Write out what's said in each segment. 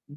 कल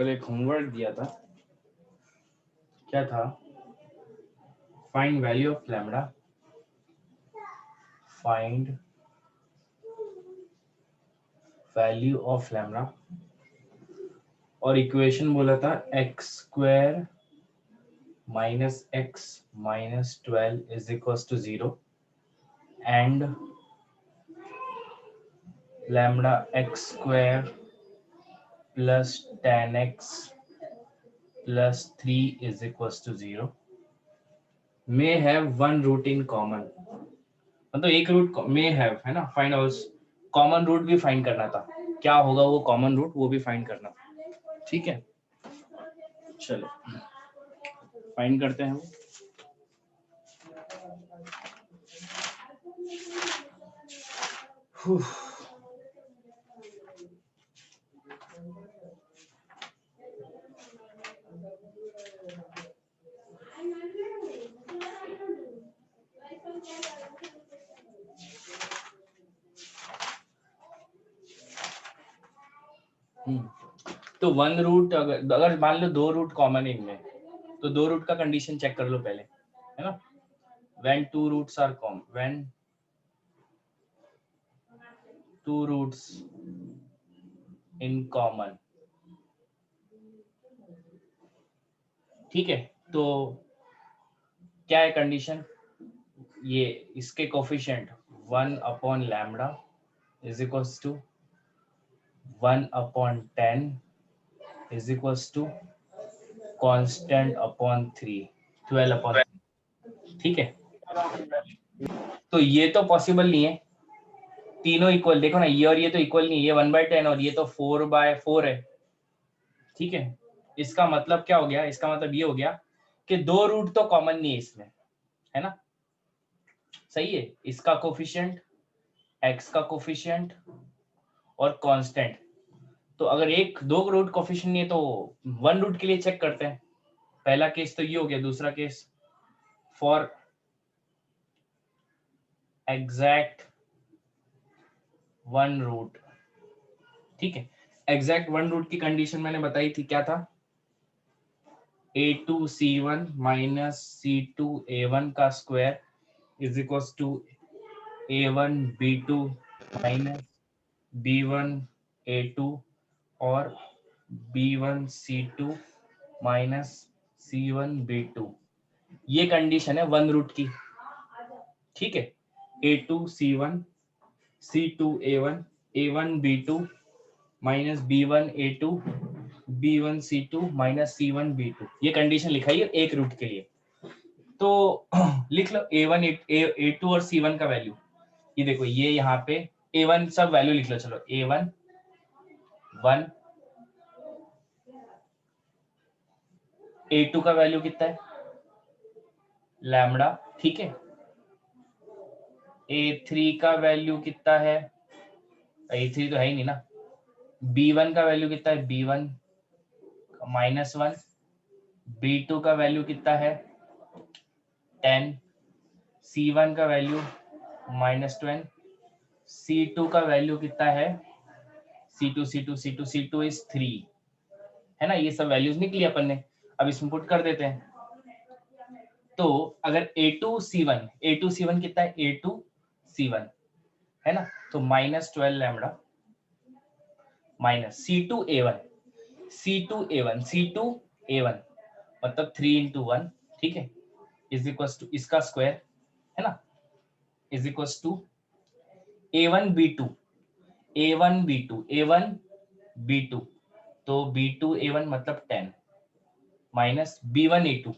एक होमवर्क दिया था, क्या था? Find value of lambda, find value of lambda, और इक्वेशन बोला था x square minus x minus 12 is equals to 0 and lambda x square plus 10x plus 3 is equals to 0 may have one root in common, मतलब एक root may have है ना। Find also common root भी फाइंड करना था, क्या होगा वो कॉमन रूट वो भी फाइंड करना था। ठीक है, चलो फाइंड करते हैं हम। तो वन रूट अगर मान लो दो रूट कॉमन है इनमें, तो दो रूट का कंडीशन चेक कर लो पहले, है ना। when two roots are common, when two roots in common, ठीक है, तो क्या है कंडीशन, ये इसके coefficient 1/λ is equals to 1/10 is equals to constant upon 3 12/3, ठीक है। तो ये तो पॉसिबल नहीं है, तीनों इक्वल, देखो ना, ये और ये तो इक्वल नहीं है, ये 1/10 और ये तो 4/4 है, ठीक है। इसका मतलब क्या हो गया, इसका मतलब ये हो गया कि दो रूट तो कॉमन नहीं है इसमें, है ना, सही है। इसका कोफिशिएंट, x का कोफिशिएंट और कांस्टेंट, तो अगर एक दो रूट कोफिशिएंट नहीं है तो वन रूट के लिए चेक करते हैं। पहला केस तो ये हो गया, दूसरा case for exact one root, ठीक है। एग्जैक्ट वन रूट की कंडीशन मैंने बताई थी, क्या था, a2c1 माइनस c2a1 का square is equal to a1b2 minus b1a2 और b1c2 माइनस c1b2, ये कंडीशन है वन रूट की, ठीक है। a2c1 c2a1 a1b2 minus b1a2 b1c2 minus c1b2, ये कंडीशन लिखाई है एक रूट के लिए। तो लिख लो a1 a2 और c1 का वैल्यू, ये देखो, ये यहाँ पे a1 सब वैल्यू लिख लो, चलो a1 1, a2 का वैल्यू कितना है लैम्डा, ठीक है। a3 का वैल्यू कितना है, a3 तो है ही नहीं ना। b1 का वैल्यू कितना है, b1 -1, b2 का वैल्यू कितना है 10, c1 का वैल्यू -20, c2 का वैल्यू कितना है, c2 इज 3, है ना। ये सब वैल्यूज निकली अपन ने, अब इसमें पुट कर देते हैं। तो अगर a2c1 कितना है, a2c1 है ना, तो -12 लैम्डा माइनस c2a1 मतलब 3 × 1, ठीक है, इज इक्वल टू इसका स्क्वायर, है ना, इज इक्वल टू a1b2 तो b2a1 मतलब 10 माइनस b1a2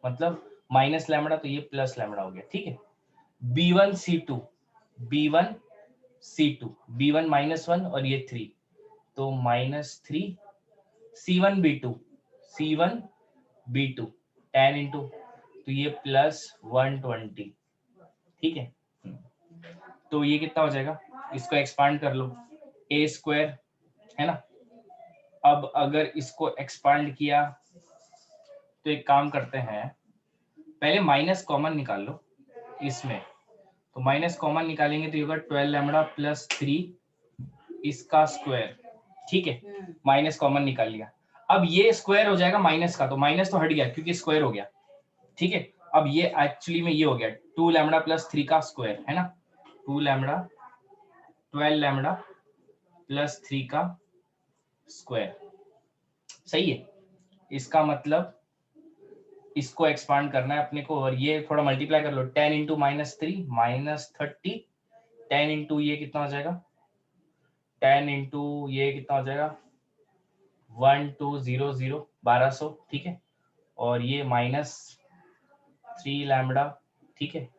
मतलब माइनस लैम्डा, तो ये प्लस लैम्डा हो गया, ठीक है। b1c2 b1 -1 और ये 3, तो -3, c1b2 10 इंटू, तो ये +120, ठीक है। तो ये कितना हो जाएगा, इसको एक्सपांड कर लो, a स्क्वायर, है ना। अब अगर इसको एक्सपांड किया तो एक काम करते हैं, पहले माइनस कॉमन निकाल लो इसमें, तो माइनस कॉमन निकालेंगे तो ये होगा 12 लैम्डा प्लस 3 इसका स्क्वायर, ठीक है, माइनस कॉमन निकाल लिया। अब ये स्क्वायर हो जाएगा माइनस का, तो माइनस तो हट गया क्योंकि स्क्वायर हो गया, ठीक है। अब ये एक्चुअली में ये हो गया 2 लैम्डा प्लस 3 का स्क्वायर, है ना, 2 लैम्डा 12 लैम्डा प्लस 3 का स्क्वायर, सही है। इसका मतलब इसको एक्सपांड करना है अपने को, और ये थोड़ा मल्टीप्लाई कर लो, 10 इंटू -3 -30, 10 इंटू ये कितना हो जाएगा, 10 इंटू ये कितना हो जाएगा 1200 1200, ठीक है, और ये -3 लैम्डा, ठीक है,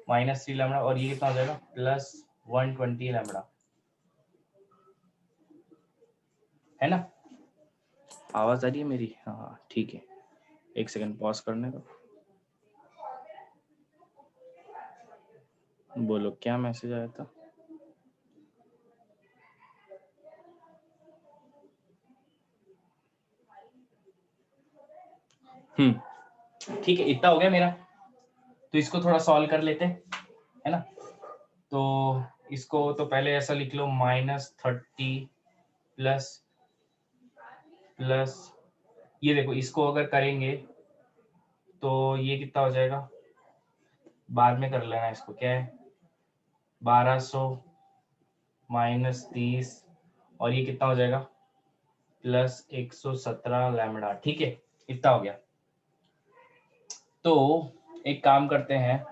-3 लैम्डा, और ये कितना हो जाएगा +120 लैम्डा, है ना। आवाज आ रही है मेरी, हाँ ठीक है, एक सेकंड पॉज करने दो। बोलो क्या मैसेज आया था? ठीक है, इतना हो गया मेरा। तो इसको थोड़ा सॉल्व कर लेते हैं, है ना। तो इसको तो पहले ऐसा लिख लो, -30 प्लस ये देखो, इसको अगर करेंगे तो ये कितना हो जाएगा, बाद में कर लेना। इसको क्या है, 1200 -30 और ये कितना हो जाएगा, +117 लैम्डा। ठीक है, इतना हो गया। तो एक काम करते हैं,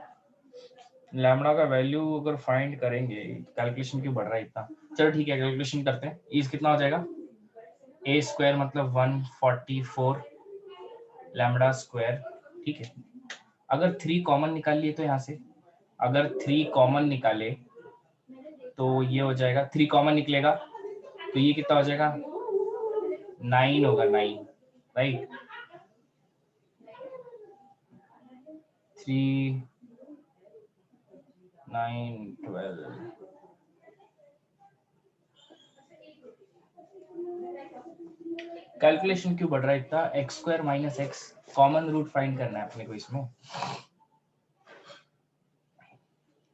लैम्डा का वैल्यू अगर फाइंड करेंगे, कैलकुलेशन क्यों बढ़ रहा है इतना। चलो ठीक है, कैलकुलेशन करते हैं। इस कितना हो जाएगा, a² मतलब 144 लैम्डा स्क्वायर। ठीक है, अगर 3 कॉमन निकाल लिए तो यहाँ से, अगर 3 कॉमन निकाले तो ये हो जाएगा, 3 कॉमन निकलेगा तो ये कितना हो जाएगा, 9 होगा, 9, राइट। 3 9 12। कैलकुलेशन क्यों बढ़ रहा है इतना, x² - x common root find करना है अपने को इसमें,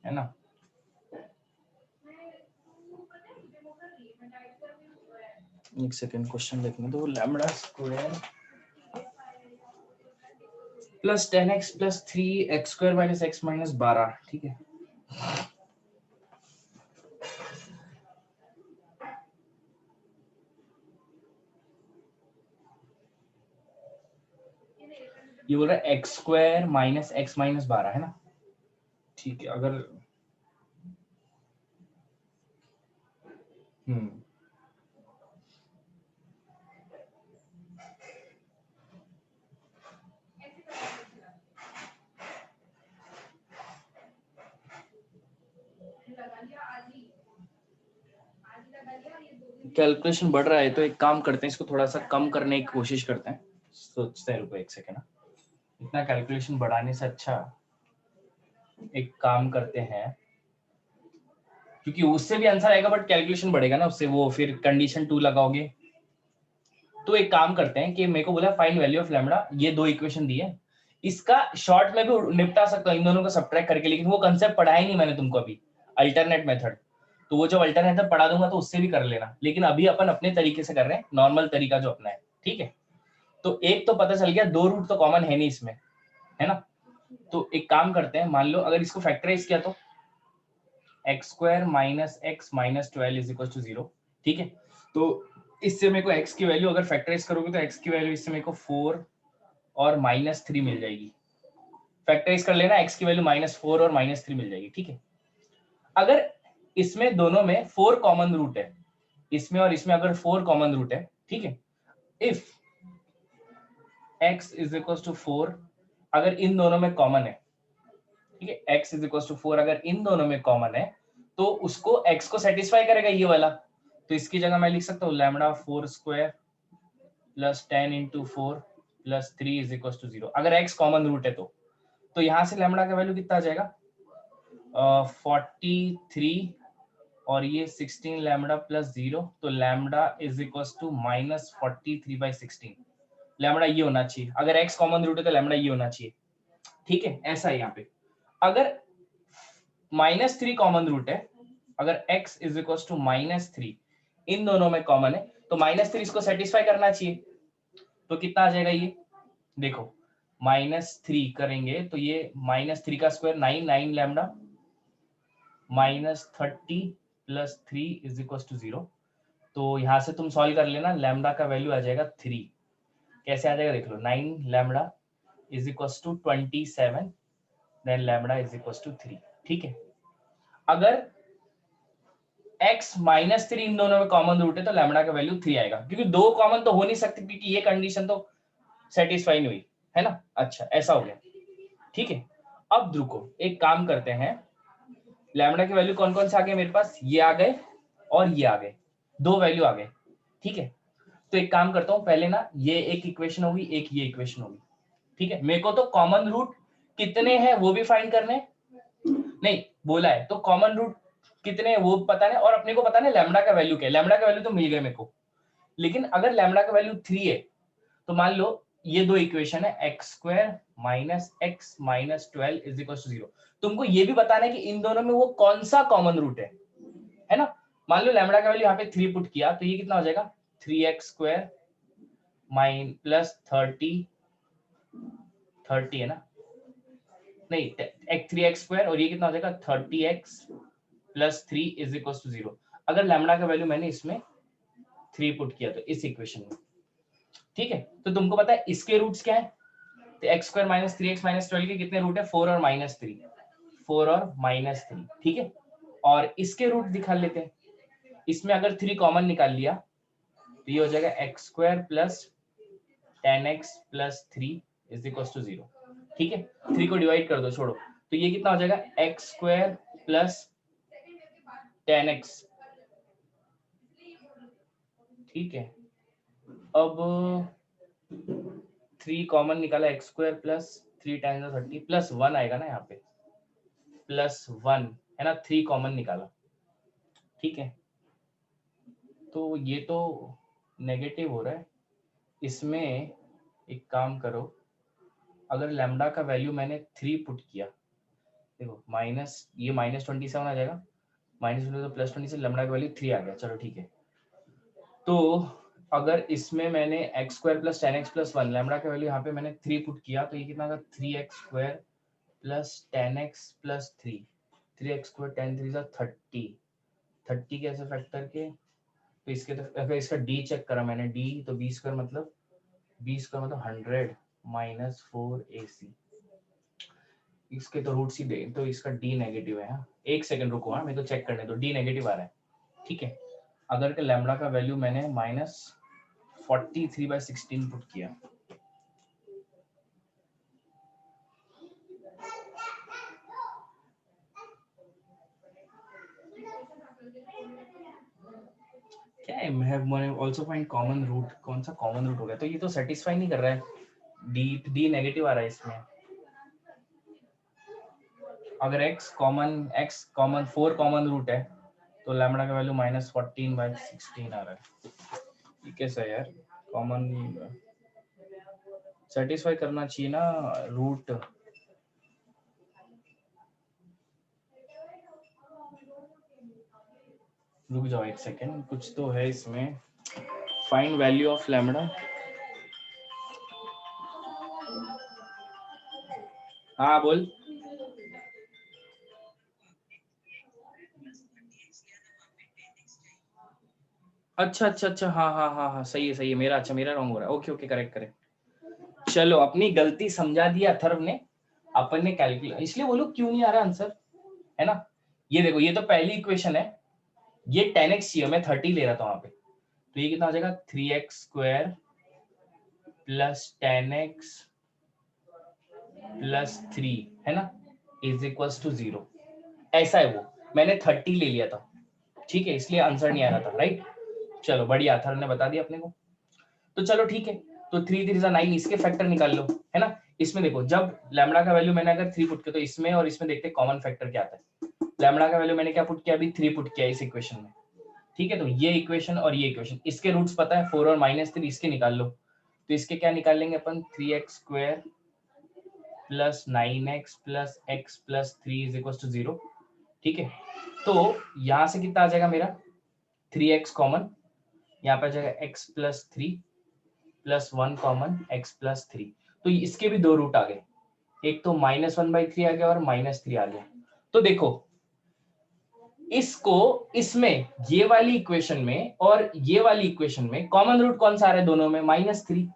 है ना। एक सेकंड, क्वेश्चन देखने दो। Lambda square plus 10x plus 3 x² - x - 12। ठीक है, ये बोल रहा है x² - x - 12, है ना। ठीक है, अगर कैलकुलेशन बढ़ रहा है तो एक काम करते हैं, इसको थोड़ा सा कम करने की कोशिश करते हैं। सोचते हैं, रुको एक सेकेंड। इतना कैलकुलेशन बढ़ाने से अच्छा एक काम करते हैं, क्योंकि उससे भी आंसर आएगा बट कैलकुलेशन बढ़ेगा ना उससे, वो फिर कंडीशन 2 लगाओगे। तो एक काम करते हैं कि मेरे को बोला फाइंड वैल्यू ऑफ लैम्डा, ये 2 इक्वेशन दी है, इसका शॉर्ट में भी निपटा सकता हूँ इन दोनों को सब्ट्रैक्ट करके, लेकिन वो कंसेप्ट पढ़ा ही नहीं मैंने तुमको अभी, अल्टरनेट मेथड। तो वो जब अल्टरनेट मेथड पढ़ा दूंगा तो उससे भी कर लेना, लेकिन अभी अपन अपने तरीके से कर रहे हैं, नॉर्मल तरीका जो अपना है। ठीक है, तो एक तो पता चल गया, 2 रूट तो कॉमन है नहीं इसमें, है ना। तो एक काम करते हैं, मान लो अगर इसको फैक्टराइज किया तो x² - x - 12 = 0। ठीक है, तो इससे मेरे को x की वैल्यू अगर फैक्टराइज करोगे तो x की वैल्यू इससे मेरे को 4 और -3 मिल जाएगी। फैक्टराइज कर लेना, x की वैल्यू -4 और -3 मिल जाएगी। ठीक है, अगर इसमें दोनों में 4 कॉमन रूट है, इसमें और इसमें अगर 4 कॉमन रूट है, ठीक है, इफ x = 4 अगर इन दोनों में कॉमन है, ठीक है, x = 4 अगर इन दोनों में कॉमन है तो उसको x को सेटिस्फाई करेगा ये वाला। तो इसकी जगह मैं लिख सकता हूँ λ4² प्लस 10 × 4 प्लस 3 = 0 अगर x कॉमन रूट है तो यहाँ से लैम्डा का वैल्यू कितना आ जाएगा, 43 और ये 16 लैम्डा प्लस 0, तो लैम्डा = -43/16। लैम्डा ये होना चाहिए, अगर x कॉमन रूट है तो लैम्डा ये होना चाहिए। ठीक है, ऐसा है यहाँ पे। अगर -3 कॉमन रूट है, अगर x = -3 इन दोनों में कॉमन है तो -3 इसको सेटिस्फाई करना चाहिए। तो कितना आ जाएगा ये, देखो -3 करेंगे तो ये -3 का स्क्वायर 9, 9 लैम्डा -30 प्लस 3 = 0। तो यहाँ से तुम सॉल्व कर लेना, लैम्डा का वैल्यू आ जाएगा 3। कैसे आ जाएगा देख लो, 9 लैम्डा = 27 देन लैम्डा = 3। ठीक है, अगर x -3 इन दोनों में कॉमन रूट है तो लैम्डा का वैल्यू 3 आएगा, क्योंकि 2 कॉमन तो हो नहीं सकती क्योंकि ये कंडीशन तो सेटिस्फाई नहीं हुई, है ना। अच्छा, ऐसा हो गया। ठीक है, अब रुको एक काम करते हैं, लैम्डा की वैल्यू कौन कौन से आ गए मेरे पास, ये आ गए और ये आ गए, 2 वैल्यू आ गए। ठीक है, तो एक काम करता हूँ, पहले ना ये एक इक्वेशन होगी, एक ये इक्वेशन होगी। ठीक है, मेरे को तो कॉमन रूट कितने हैं वो भी फाइंड करने, नहीं बोला है तो कॉमन रूट कितने वो पता नहीं, और अपने को पता नहीं लैम्डा का वैल्यू क्या है। लैम्डा का वैल्यू तो मिल गया मेरे को, लेकिन अगर लैम्डा का वैल्यू 3 है तो मान लो ये दो इक्वेशन है x square minus x minus 12 is equal to 0। तुमको ये भी बताना है कि इन दोनों में वो कौन सा कॉमन रूट है ना। मान लो लैम्डा का वैल्यू यहाँ पे 3 पुट किया तो ये कितना हो जाएगा 3x स्क्वायर माइन प्लस 30 है ना, नहीं 3x स्क्वायर, और ये कितना हो जाएगा 30x plus 3 is equal to 0। अगर लैम्डा का वैल्यू मैंने इसमें 3 पुट किया तो इस इक्वेशन में, ठीक है। तो तुमको पता है इसके रूट्स क्या है, तो x square minus 3x minus 12 के कितने रूट है 4 और माइनस 3, 4 और माइनस 3, ठीक है। और इसके रूट दिखा लेते हैं, इसमें अगर 3 कॉमन निकाल लिया तो ये हो जाएगा x square plus 10x plus 3 is equal to 0, ठीक है। 3 को डिवाइड कर दो, छोड़ो, तो ये कितना हो जाएगा एक्स स्क्वायर प्लस 10x, ठीक है। अब 3 कॉमन निकाला x square plus 3 times 30 plus 1 आएगा ना यहाँ पे, प्लस 1 है ना, 3 कॉमन निकाला, ठीक है। तो ये तो नेगेटिव हो रहा है, इसमें एक काम करो, अगर लैम्डा का वैल्यू मैंने 3 पुट किया, देखो माइनस ये माइनस 27 आ जाएगा, माइनस 20 तो प्लस 20 से लैम्डा का वैल्यू 3 आ गया, चलो ठीक है। तो अगर इसमें मैंने x square plus 10x plus 1 lambda का वैल्यू यहाँ पे मैंने 3 पुट किया तो ये कितना होगा 3x square plus 10x plus 3, 3x square 10 3 30 कैसे फैक्टर के, तो इसके तो अगर इसका d चेक करा मैंने, d तो b स्क्वायर मतलब 100 माइनस 4ac, इसके तो रूट सी दे, तो इसका d नेगेटिव है। हाँ एक सेकंड रुको, हाँ मेरे को चेक करने दो, d नेगेटिव आ रहा है, ठीक है। अगर के लैम्डा का वैल्यू मैंने माइनस 43/16 पुट किया, क्या है मैं आल्सो फाइंड कॉमन रूट, कौन सा कॉमन रूट हो गया, तो ये तो सेटिस्फाई नहीं कर रहा है, डी नेगेटिव आ रहा है इसमें। अगर x कॉमन 4 कॉमन रूट है तो लैम्डा का वैल्यू माइनस 14/16 आ रहा है, ये कैसा है यार, कॉमन सेटिस्फाई करना चाहिए ना रूट। रुक जाओ एक सेकेंड, कुछ तो है इसमें, फाइंड वैल्यू ऑफ लैम्डा, हाँ बोल। अच्छा हाँ सही है मेरा, अच्छा मेरा रॉन्ग हो रहा है, ओके ओके करेक्ट करेक्ट। चलो अपनी गलती समझा दी अथर्व ने, अपन ने कैलकुलेट, इसलिए बोलो क्यों नहीं आ रहा आंसर, है ना। ये देखो ये तो पहली इक्वेशन है, ये 10x चाहिए, मैं 30 ले रहा था वहां पे, तो ये कितना हो जाएगा 3x square plus 10x plus 3 है ना इज इक्वल टू 0, ऐसा है वो, मैंने 30 ले लिया था, ठीक है, इसलिए आंसर नहीं आ रहा था, राइट। चलो बढ़िया, अथर्व ने बता दिया अपने को, तो चलो ठीक है। तो 3 3 9 इसके फैक्टर निकाल लो, है ना। इसमें देखो जब लैम्डा का वैल्यू मैंने अगर 3 पुट किया तो इसमें और इसमें देखते कॉमन फैक्टर क्या आता है। लैम्डा का वैल्यू मैंने क्या पुट किया अभी 3 पुट किया इस इक्वेशन में, ठीक है। तो ये इक्वेशन और ये इक्वेशन, इसके रूट्स पता है 4 और माइनस 3, इसके निकाल लो, तो इसके क्या निकाल लेंगे अपन 3x square plus 9x plus x plus 3 is equal to 0, ठीक है। तो यहां से कितना आ जाएगा मेरा 3x कॉमन, यहाँ पे आ जाएगा x plus 3 plus 1 common x plus 3, तो इसके भी दो रूट आ गए, एक तो -1/3 आ गया और -3 आ गया। तो देखो इसको इसमें ये वाली इक्वेशन में और ये वाली इक्वेशन में कॉमन रूट कौन सा आ रहा है दोनों में -3,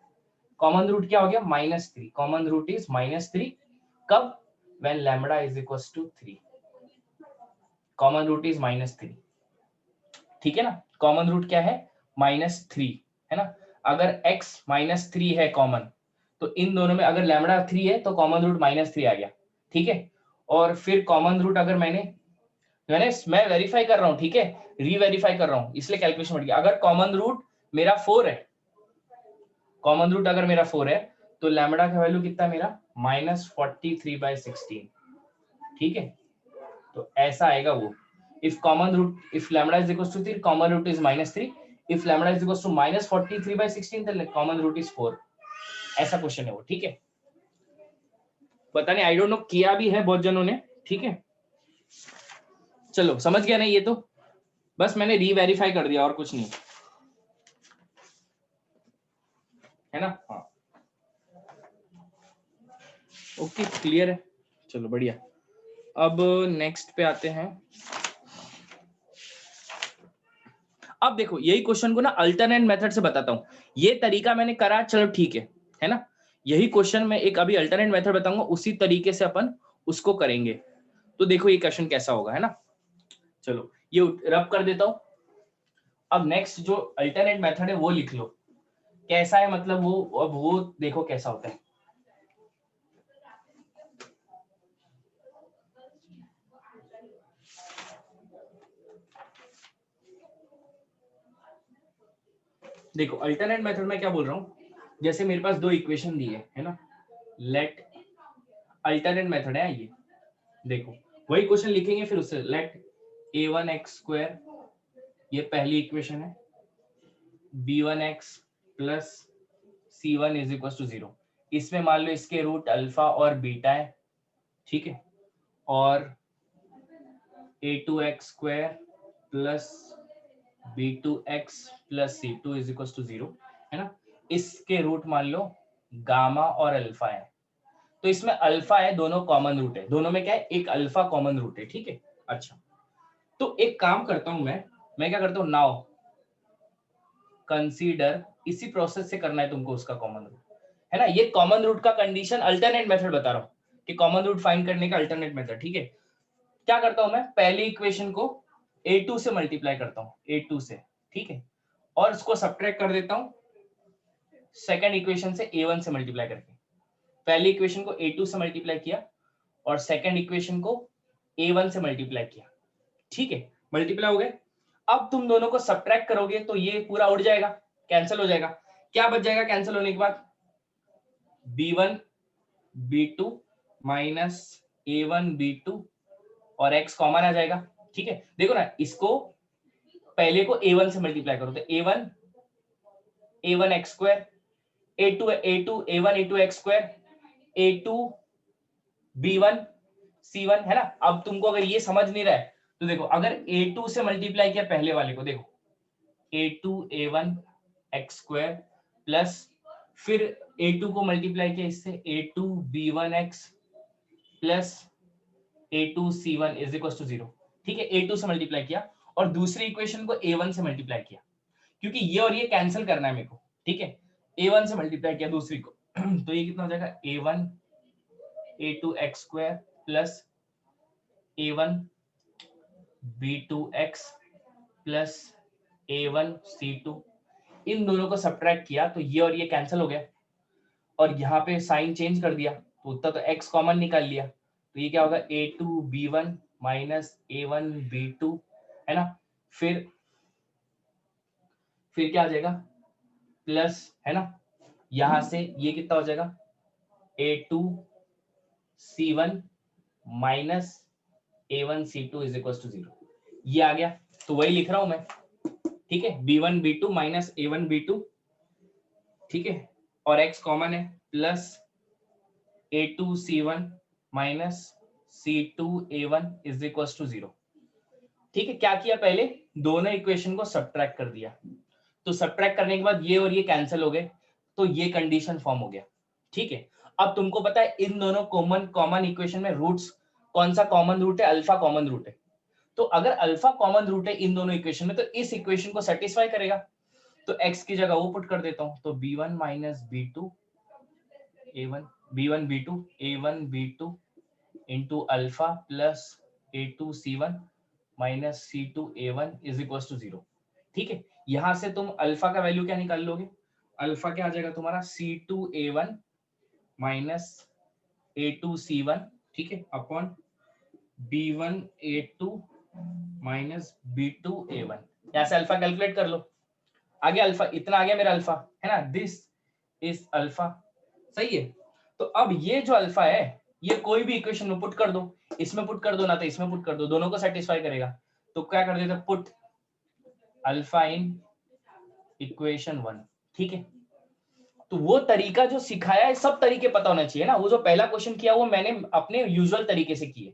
कॉमन रूट क्या हो गया -3, कॉमन रूट इज -3, कब when lambda is equals to 3, common root is -3, ठीक है ना। कॉमन रूट क्या है -3 है ना, अगर x -3 है कॉमन तो इन दोनों में अगर लैम्डा 3 है तो कॉमन रूट -3 आ गया, ठीक है। और फिर कॉमन रूट अगर मैं वेरीफाई कर रहा हूँ, ठीक है, रीवेरीफाई कर रहा हूँ इसलिए कैलकुलेशन बढ़ गया। अगर कॉमन रूट मेरा 4 है, कॉमन रूट अगर मेरा 4 है तो लैम्डा का वैल्यू कितना मेरा -43/16, ठीक है। तो ऐसा आएगा वो, if common root, if lambda is equal to 3 common root is -3, if lambda is equal to -43/16 then common root is 4। ऐसा क्वेश्चन है वो, ठीक है। पता नहीं, आई डोंट नो, किया भी है बहुत जनों ने, ठीक है। चलो समझ गया ना, ये तो बस मैंने रीवेरीफाई कर दिया और कुछ नहीं है ना। हाँ ओके, क्लियर है, चलो बढ़िया। अब नेक्स्ट पे आते हैं। अब देखो यही क्वेश्चन को ना अल्टरनेट मेथड से बताता हूं। ये तरीका मैंने करा, चलो ठीक है ना। यही क्वेश्चन में एक अभी अल्टरनेट मेथड बताऊंगा, उसी तरीके से अपन उसको करेंगे। तो देखो ये क्वेश्चन कैसा होगा, है ना। चलो ये रब कर देता हूं। अब नेक्स्ट जो अल्टरनेट मेथड है वो लिख लो, कैसा है मतलब वो, अब वो देखो कैसा होता है। देखो अल्टरनेट मेथड में क्या बोल रहा हूँ, जैसे मेरे पास दो इक्वेशन दी है ना, लेट, अल्टरनेट मेथड है ये। देखो वही क्वेश्चन लिखेंगे, फिर उससे लेट a1x², ये पहली इक्वेशन है, b1x plus c1 is equal to 0। इसमें मान लो इसके रूट अल्फा और बीटा है, ठीक है। और a2x² plus b2x plus c2 is equal to 0, है ना। इसके रूट मान लो गामा और अल्फा है। तो इसमें अल्फा है, दोनों कॉमन रूट है, दोनों में क्या है, एक अल्फा कॉमन रूट है, ठीक है। अच्छा, तो एक काम करता हूं मैं क्या करता हूं, नाउ कंसीडर, इसी प्रोसेस से करना है तुमको उसका कॉमन रूट, है ना। ये कॉमन रूट का कंडीशन अल्टरनेट मेथड बता रहा हूं कि कॉमन रूट फाइंड करने का अल्टरनेट मेथड, ठीक है। क्या करता हूं मैं, पहली इक्वेशन को a2 से मल्टीप्लाई करता हूं, a2 से, ठीक है। और उसको सब्ट्रैक्ट कर देता हूं सेकंड इक्वेशन से a1 से मल्टीप्लाई करके। पहली इक्वेशन को a2 से मल्टीप्लाई किया और सेकंड इक्वेशन को a1 से मल्टीप्लाई किया, ठीक है। मल्टीप्लाई हो गए। अब तुम दोनों को सब्ट्रैक्ट करोगे तो ये पूरा उड़ जाएगा, कैंसिल हो जाएगा। क्या बच जाएगा कैंसिल होने के बाद, b1 b2 minus a1 b2 और x कॉमन आ जाएगा, ठीक है। देखो ना, इसको पहले को a1 से मल्टीप्लाई करो तो a1 a1x² a2 a1 a2x² a2 b1 c1, है ना। अब तुमको अगर ये समझ नहीं रहा है तो देखो, अगर a2 से मल्टीप्लाई किया पहले वाले को, देखो a2 a1 x² प्लस फिर a2 को मल्टीप्लाई किया इससे a2 b1x plus a2 c1 is equal to 0, ठीक है। a2 से मल्टीप्लाई किया और दूसरी इक्वेशन को a1 से मल्टीप्लाई किया, क्योंकि ये और ये कैंसिल करना है मेरे को, ठीक है। a1 से मल्टीप्लाई किया दूसरी को तो ये कितना हो जाएगा, a1 a2x² plus a1 b2x plus a1 c2। इन दोनों को सब्ट्रैक्ट किया तो ये और ये कैंसिल हो गया, और यहाँ पे साइन चेंज कर दिया तो उत्तर तो x कॉमन निकाल लिया, तो ये क्या होगा, a2 b1 minus a1 b2, है ना। फिर क्या आ जाएगा, प्लस, है ना। यहां से ये कितना हो जाएगा, a2 c1 minus a1 c2 is equal to 0। ये आ गया, तो वही लिख रहा हूं मैं, ठीक है। b1 b2 minus a1 b2, ठीक है, और x कॉमन है, plus a2 c1 minus c2 a1 is equal to 0, ठीक है। क्या किया, पहले दोनों इक्वेशन को सब्ट्रैक्ट कर दिया, तो सब्ट्रैक्ट करने के बाद ये और ये कैंसिल हो गए, तो ये कंडीशन फॉर्म हो गया, ठीक है। अब तुमको पता है इन दोनों कॉमन इक्वेशन में रूट्स, कौन सा कॉमन रूट है, अल्फा कॉमन रूट है। तो अगर अल्फा कॉमन रूट है इन दोनों इक्वेशन में, तो इस इक्वेशन को सेटिस्फाई करेगा। तो x की जगह वो पुट कर देता हूं, तो b1 minus b2 a1 b1 b2 a1 b2 into alpha plus a2 c1 minus c2 a1 is equal to 0, ठीक है। यहां से तुम अल्फा का वैल्यू क्या निकाल लोगे, अल्फा क्या आ जाएगा तुम्हारा, c2 a1 minus a2 c1, ठीक है, upon b1 a2 minus b2 a1। यहां से अल्फा कैलकुलेट कर लो, आ गया अल्फा, इतना आ गया मेरा अल्फा, है ना। दिस इज अल्फा, सही है। तो अब ये जो अल्फा है ये कोई भी इक्वेशन में पुट कर दो, इसमें पुट कर दो ना तो इसमें पुट कर दो, दोनों को सेटिस्फाई करेगा। तो क्या कर देते, पुट अल्फा इन इक्वेशन 1, ठीक है। तो वो तरीका जो सिखाया है, सब तरीके पता होना चाहिए ना। वो जो पहला क्वेश्चन किया वो मैंने अपने यूजुअल तरीके से किए,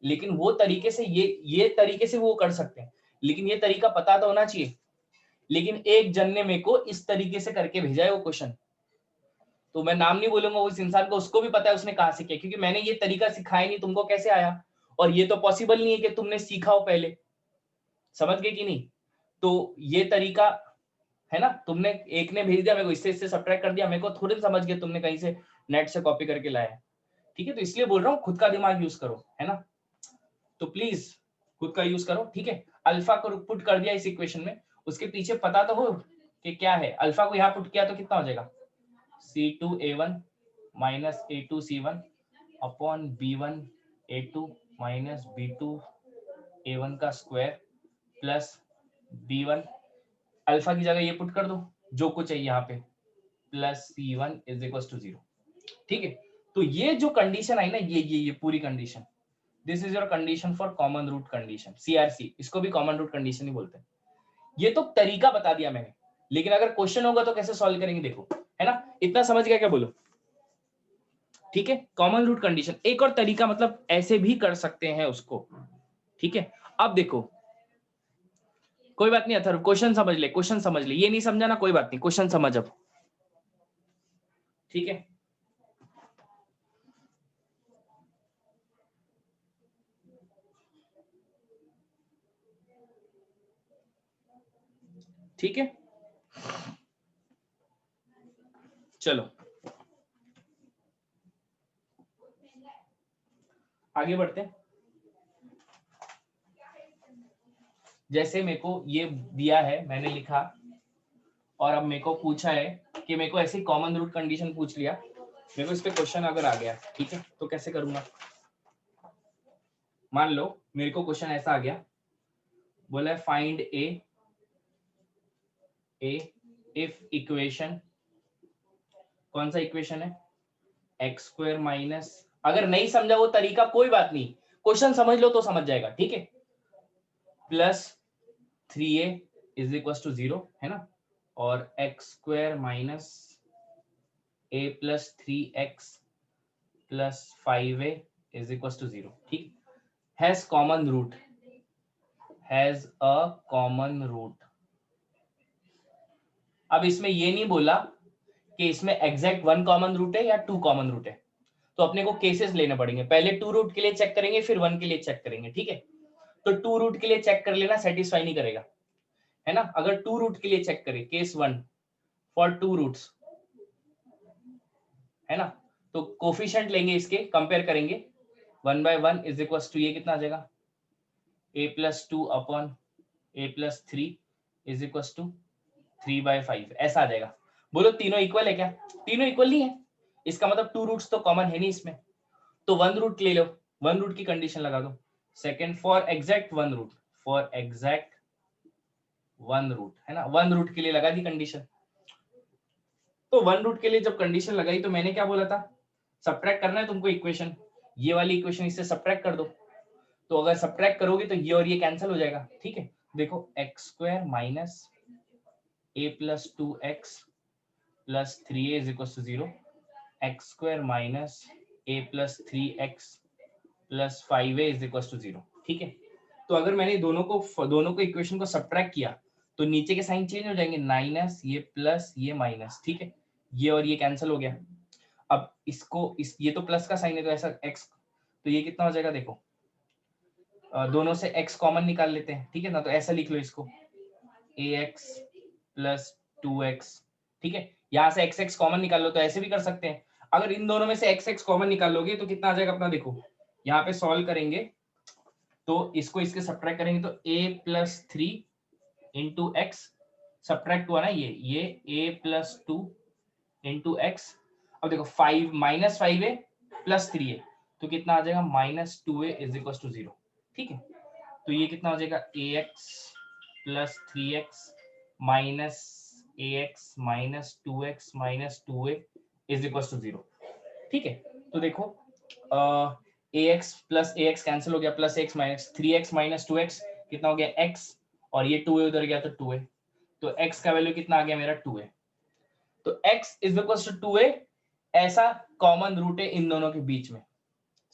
लेकिन वो तरीके से ये तरीके से वो कर सकते हैं, लेकिन ये तरीका पता तो होना चाहिए। लेकिन एक जन ने मेरे को इस तरीके से करके भेजा है वो क्वेश्चन, तो मैं नाम नहीं बोलूंगा उस इंसान को, उसको भी पता है उसने कहां से किया, क्योंकि मैंने ये तरीका सिखाया नहीं, तुमको कैसे आया? और ये तो पॉसिबल नहीं है कि तुमने सीखा हो पहले, समझ गए कि नहीं? तो ये तरीका है ना, तुमने एक ने भेज दिया मेरे को, इससे इससे सब्ट्रैक्ट कर दिया, मेरे को थोड़ी समझ गए तुमने कहीं से नेट से कॉपी करके लाया है, ठीक है। तो इसलिए बोल रहा हूँ खुद का दिमाग यूज करो, है ना। तो प्लीज खुद का यूज करो, ठीक है। अल्फा को पुट कर दिया इस इक्वेशन में, उसके पीछे पता तो हो कि क्या है। अल्फा को यहाँ पुट किया तो कितना हो जाएगा, C2A1 minus A2C1 upon B1A2 minus B2A1 का स्क्वायर प्लस B1, अल्फा की जगह ये पुट कर दो जो कुछ है यहाँ पे, plus C1 is equal to 0, ठीक है। तो ये जो कंडीशन आई ना, ये पूरी condition, this is your condition for common root condition, CRC, इसको भी कॉमन रूट कंडीशन ही बोलते हैं। ये तो तरीका बता दिया मैंने, लेकिन अगर क्वेश्चन होगा तो कैसे सॉल्व करेंगे देखो, है ना। इतना समझ गया क्या, बोलो, ठीक है। कॉमन रूट कंडीशन एक और तरीका, मतलब ऐसे भी कर सकते हैं उसको, ठीक है। अब देखो, कोई बात नहीं अथर्व, क्वेश्चन समझ ले, क्वेश्चन समझ ले, ये नहीं समझा ना, कोई बात नहीं, क्वेश्चन समझ अब, ठीक है। ठीक है, चलो आगे बढ़ते हैं। जैसे मेरे को ये दिया है, मैंने लिखा, और अब मेरे को पूछा है कि मेरे को ऐसी कॉमन रूट कंडीशन पूछ लिया, मेरे को इस पे क्वेश्चन अगर आ गया, ठीक है, तो कैसे करूंगा। मान लो मेरे को क्वेश्चन ऐसा आ गया, बोला है फाइंड ए इफ इक्वेशन, कौन सा इक्वेशन है, एक्स स्क्वायर माइनस, अगर नहीं समझा वो तरीका कोई बात नहीं, क्वेश्चन समझ लो तो समझ जाएगा, ठीक है, plus 3a is equal to 0, है ना, और x square minus a plus 3x plus 5a is equal to 0, ठीक, has common root, has a common root. अब इसमें ये नहीं बोला कि इसमें एग्जैक्ट 1 कॉमन रूट है या 2 कॉमन रूट है, तो अपने को केसेस लेने पड़ेंगे, पहले 2 रूट के लिए चेक करेंगे, फिर 1 के लिए चेक करेंगे, ठीक है। तो 2 रूट के लिए चेक कर लेना, सेटिस्फाई नहीं करेगा, है ना। अगर 2 रूट के लिए चेक करें, केस 1 फॉर 2 रूट्स, है ना, तो कोफिशिएंट लेंगे, इसके कंपेयर करेंगे, 1/1 इज इक्वल टू ये कितना आ जाएगा, a+2 upon a+3 is equal to 3/5, ऐसा आ जाएगा। बोलो तीनों इक्वल है क्या, तीनों इक्वल नहीं है, इसका मतलब 2 रूट्स तो कॉमन है नहीं इसमें, तो 1 रूट ले लो, 1 रूट की कंडीशन लगा दो। Second for exact 1 root, for exact 1 root, है ना, 1 रूट के लिए लगा दी कंडीशन। तो 1 रूट के लिए जब कंडीशन लगाई तो मैंने क्या बोला था, सब्ट्रैक्ट करना है तुमको इक्वेशन, ये वाली इक्वेशन इससे सब्ट्रैक्ट कर दो, तो अगर सब्ट्रैक्ट करोगे तो ये और ये कैंसिल हो जाएगा, ठीक है। देखो x square minus a+2x plus 3a is equal to 0, x square minus a+3x plus 5a is equal to 0, ठीक है। तो अगर मैंने दोनों को इक्वेशन को सब्ट्रैक्ट किया तो नीचे के साइन चेंज हो जाएंगे, माइनस ये प्लस ये माइनस, ठीक है, ये और ये कैंसिल हो गया। अब ये तो प्लस का साइन है तो ऐसा x, तो ये कितना हो जाएगा देखो, दोनों से x कॉमन निकाल लेते हैं, ठीक है ना, तो ऐसा लिख लो इसको, ax प्लस 2x, ठीक है, यहाँ से x कॉमन निकाल लो, तो ऐसे भी कर सकते हैं। अगर इन दोनों में से x कॉमन निकाल लोगे तो कितना आ जाएगा अपना, देखो यहाँ पे सॉल्व करेंगे तो इसको इसके सब्ट्रैक्ट करेंगे तो a+3 इंटू एक्स, सब्ट्रैक्ट हुआ ना ये a+2 इंटू एक्स। अब देखो 5 -5a प्लस 3a, तो कितना आ जाएगा -2a इज इक्वल टू 0, ठीक है। तो ये कितना हो जाएगा ax plus 3x minus ax minus 2x minus 2a is equal to 0, ठीक है। तो देखो a x plus a x cancel हो गया, plus x minus 3x minus 2x कितना हो गया x, और ये 2a उधर गया तो 2a, तो x का वैल्यू कितना आ गया मेरा 2a। तो x is equal to 2a, ऐसा कॉमन रूट है इन दोनों के बीच में,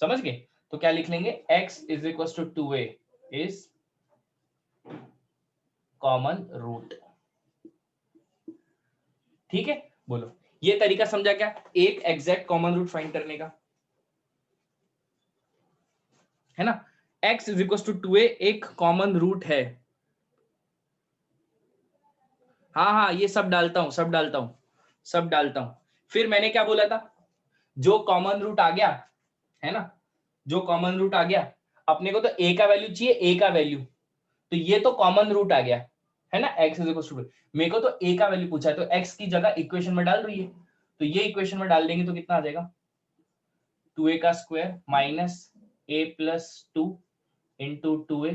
समझ गए? तो क्या लिख लेंगे, x is equal to 2a is common root. ठीक है, बोलो ये तरीका समझा क्या, एक एग्जैक्ट कॉमन रूट फाइंड करने का, है ना? x is equal to 2a एक कॉमन रूट है। हाँ हाँ, ये सब डालता हूं, सब डालता हूं, सब डालता हूं। फिर मैंने क्या बोला था, जो कॉमन रूट आ गया, है ना, जो कॉमन रूट आ गया, अपने को तो a का वैल्यू चाहिए, a का वैल्यू, तो ये तो कॉमन रूट आ गया, है ना, x इज इक्वल टू, मेरे को तो a का वैल्यू पूछा है, तो x की जगह इक्वेशन में डाल रही है, तो ये इक्वेशन में डाल देंगे तो कितना आ जाएगा, 2a का square minus a plus 2 into 2a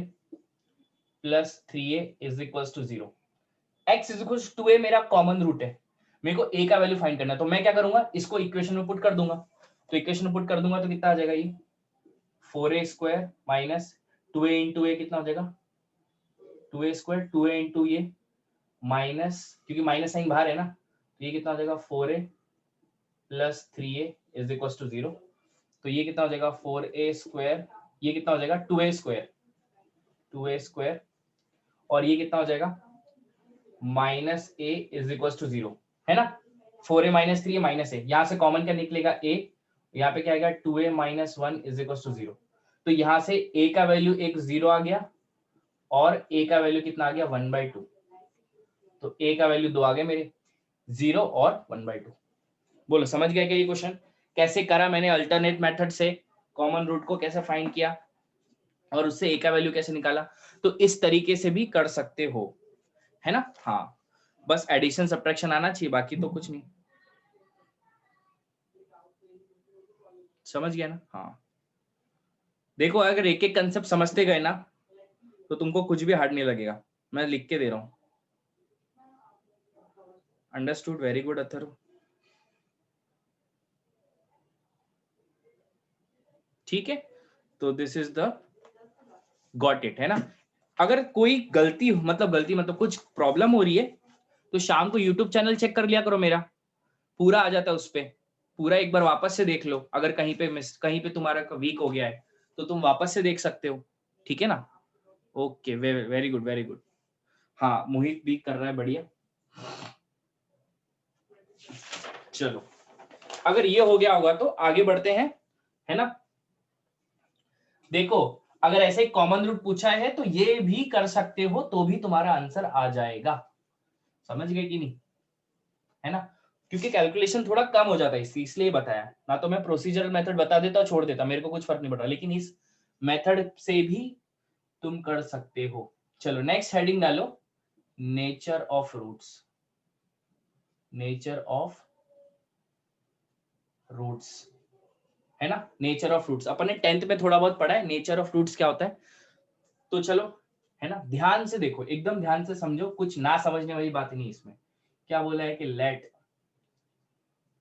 plus 3a is equal to 0। x is equal to 2a मेरा कॉमन रूट है, मेरे को a का वैल्यू फाइंड करना है, तो मैं क्या करूंगा, इसको इक्वेशन में पुट कर दूंगा, तो इक्वेशन में पुट कर दूंगा तो कितना आ जाएगा, ये 4a square minus 2a into a कितना हो जाएगा, 2a स्क्वायर 2a इंटू ये माइनस, क्योंकि माइनस साइन बाहर है ना, तो ये कितना हो जाएगा 4a plus 3a is equal to 0। तो ये कितना हो जाएगा 4a स्क्वायर, ये कितना हो जाएगा 2a स्क्वायर, 2a स्क्वायर, और ये कितना हो जाएगा minus a is equal to 0, है ना, 4a minus 3a minus a, यहां से कॉमन क्या निकलेगा a, यहाँ पे क्या आएगा 2a minus 1 is equal to 0। तो यहां से a का वैल्यू एक 0 आ गया और a का वैल्यू कितना आ गया 1/2, तो a का वैल्यू 2 आ गया मेरे, 0 और 1/2। बोलो समझ गया क्या ये क्वेश्चन कैसे करा मैंने, अल्टरनेट मेथड से कॉमन रूट को कैसे फाइंड किया और उससे a का वैल्यू कैसे निकाला? तो इस तरीके से भी कर सकते हो, है ना? हाँ, बस एडिशन सब्ट्रैक्शन आना चाहिए, बाकी तो कुछ नहीं। समझ गया ना? हाँ, देखो अगर एक एक कंसेप्ट समझते गए ना तो तुमको कुछ भी हार्ड नहीं लगेगा, मैं लिख के दे रहा हूँ। Understood, very good Atharva. ठीक है, तो this is the got it, है ना? अगर कोई गलती मतलब कुछ प्रॉब्लम हो रही है तो शाम को यूट्यूब चैनल चेक कर लिया करो मेरा, पूरा आ जाता है उस पे, पूरा एक बार वापस से देख लो, अगर कहीं पे तुम्हारा वीक हो गया है तो तुम वापस से देख सकते हो, ठीक है ना? Okay, very good very good. हाँ, मोहित भी कर रहा है, बढ़िया। चलो, अगर ये हो गया होगा तो आगे बढ़ते हैं, है ना? देखो, अगर ऐसे कॉमन रूट पूछा है तो ये भी कर सकते हो, तो भी तुम्हारा आंसर आ जाएगा। समझ गए कि नहीं? है ना? क्योंकि कैलकुलेशन थोड़ा कम हो जाता है इसलिए बताया, ना तो मैं प्रोसीजरल मेथड बता देता छोड़ देता, मेरे को कुछ फर्क नहीं पड़ रहा, लेकिन इस मेथड से भी तुम कर सकते हो। चलो नेक्स्ट हेडिंग डालो, nature of roots. Nature of roots, है ना? नेचर ऑफ रूट्स अपन ने 10th में थोड़ा बहुत पढ़ा है, नेचर ऑफ रूट्स क्या होता है। तो चलो, है ना, ध्यान से देखो, एकदम ध्यान से समझो, कुछ ना समझने वाली बात नहीं इसमें। क्या बोला है कि let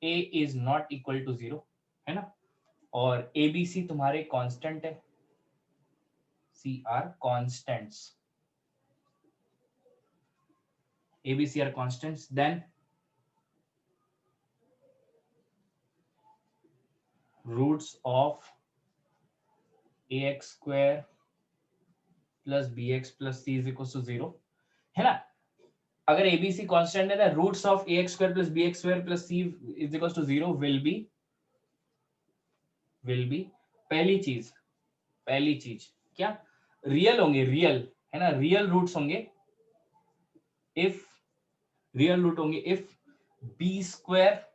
a is not equal to 0, है ना, और abc तुम्हारे कांस्टेंट है, c are constants, abc are constants, then roots of ax square plus bx plus c is equal to 0, है ना? अगर abc कांस्टेंट है ना, roots of ax square plus bx square plus c is equal to 0 will be पहली चीज क्या, real होंगे, real, है ना, रियल रूट्स होंगे इफ, रियल रूट होंगे if b square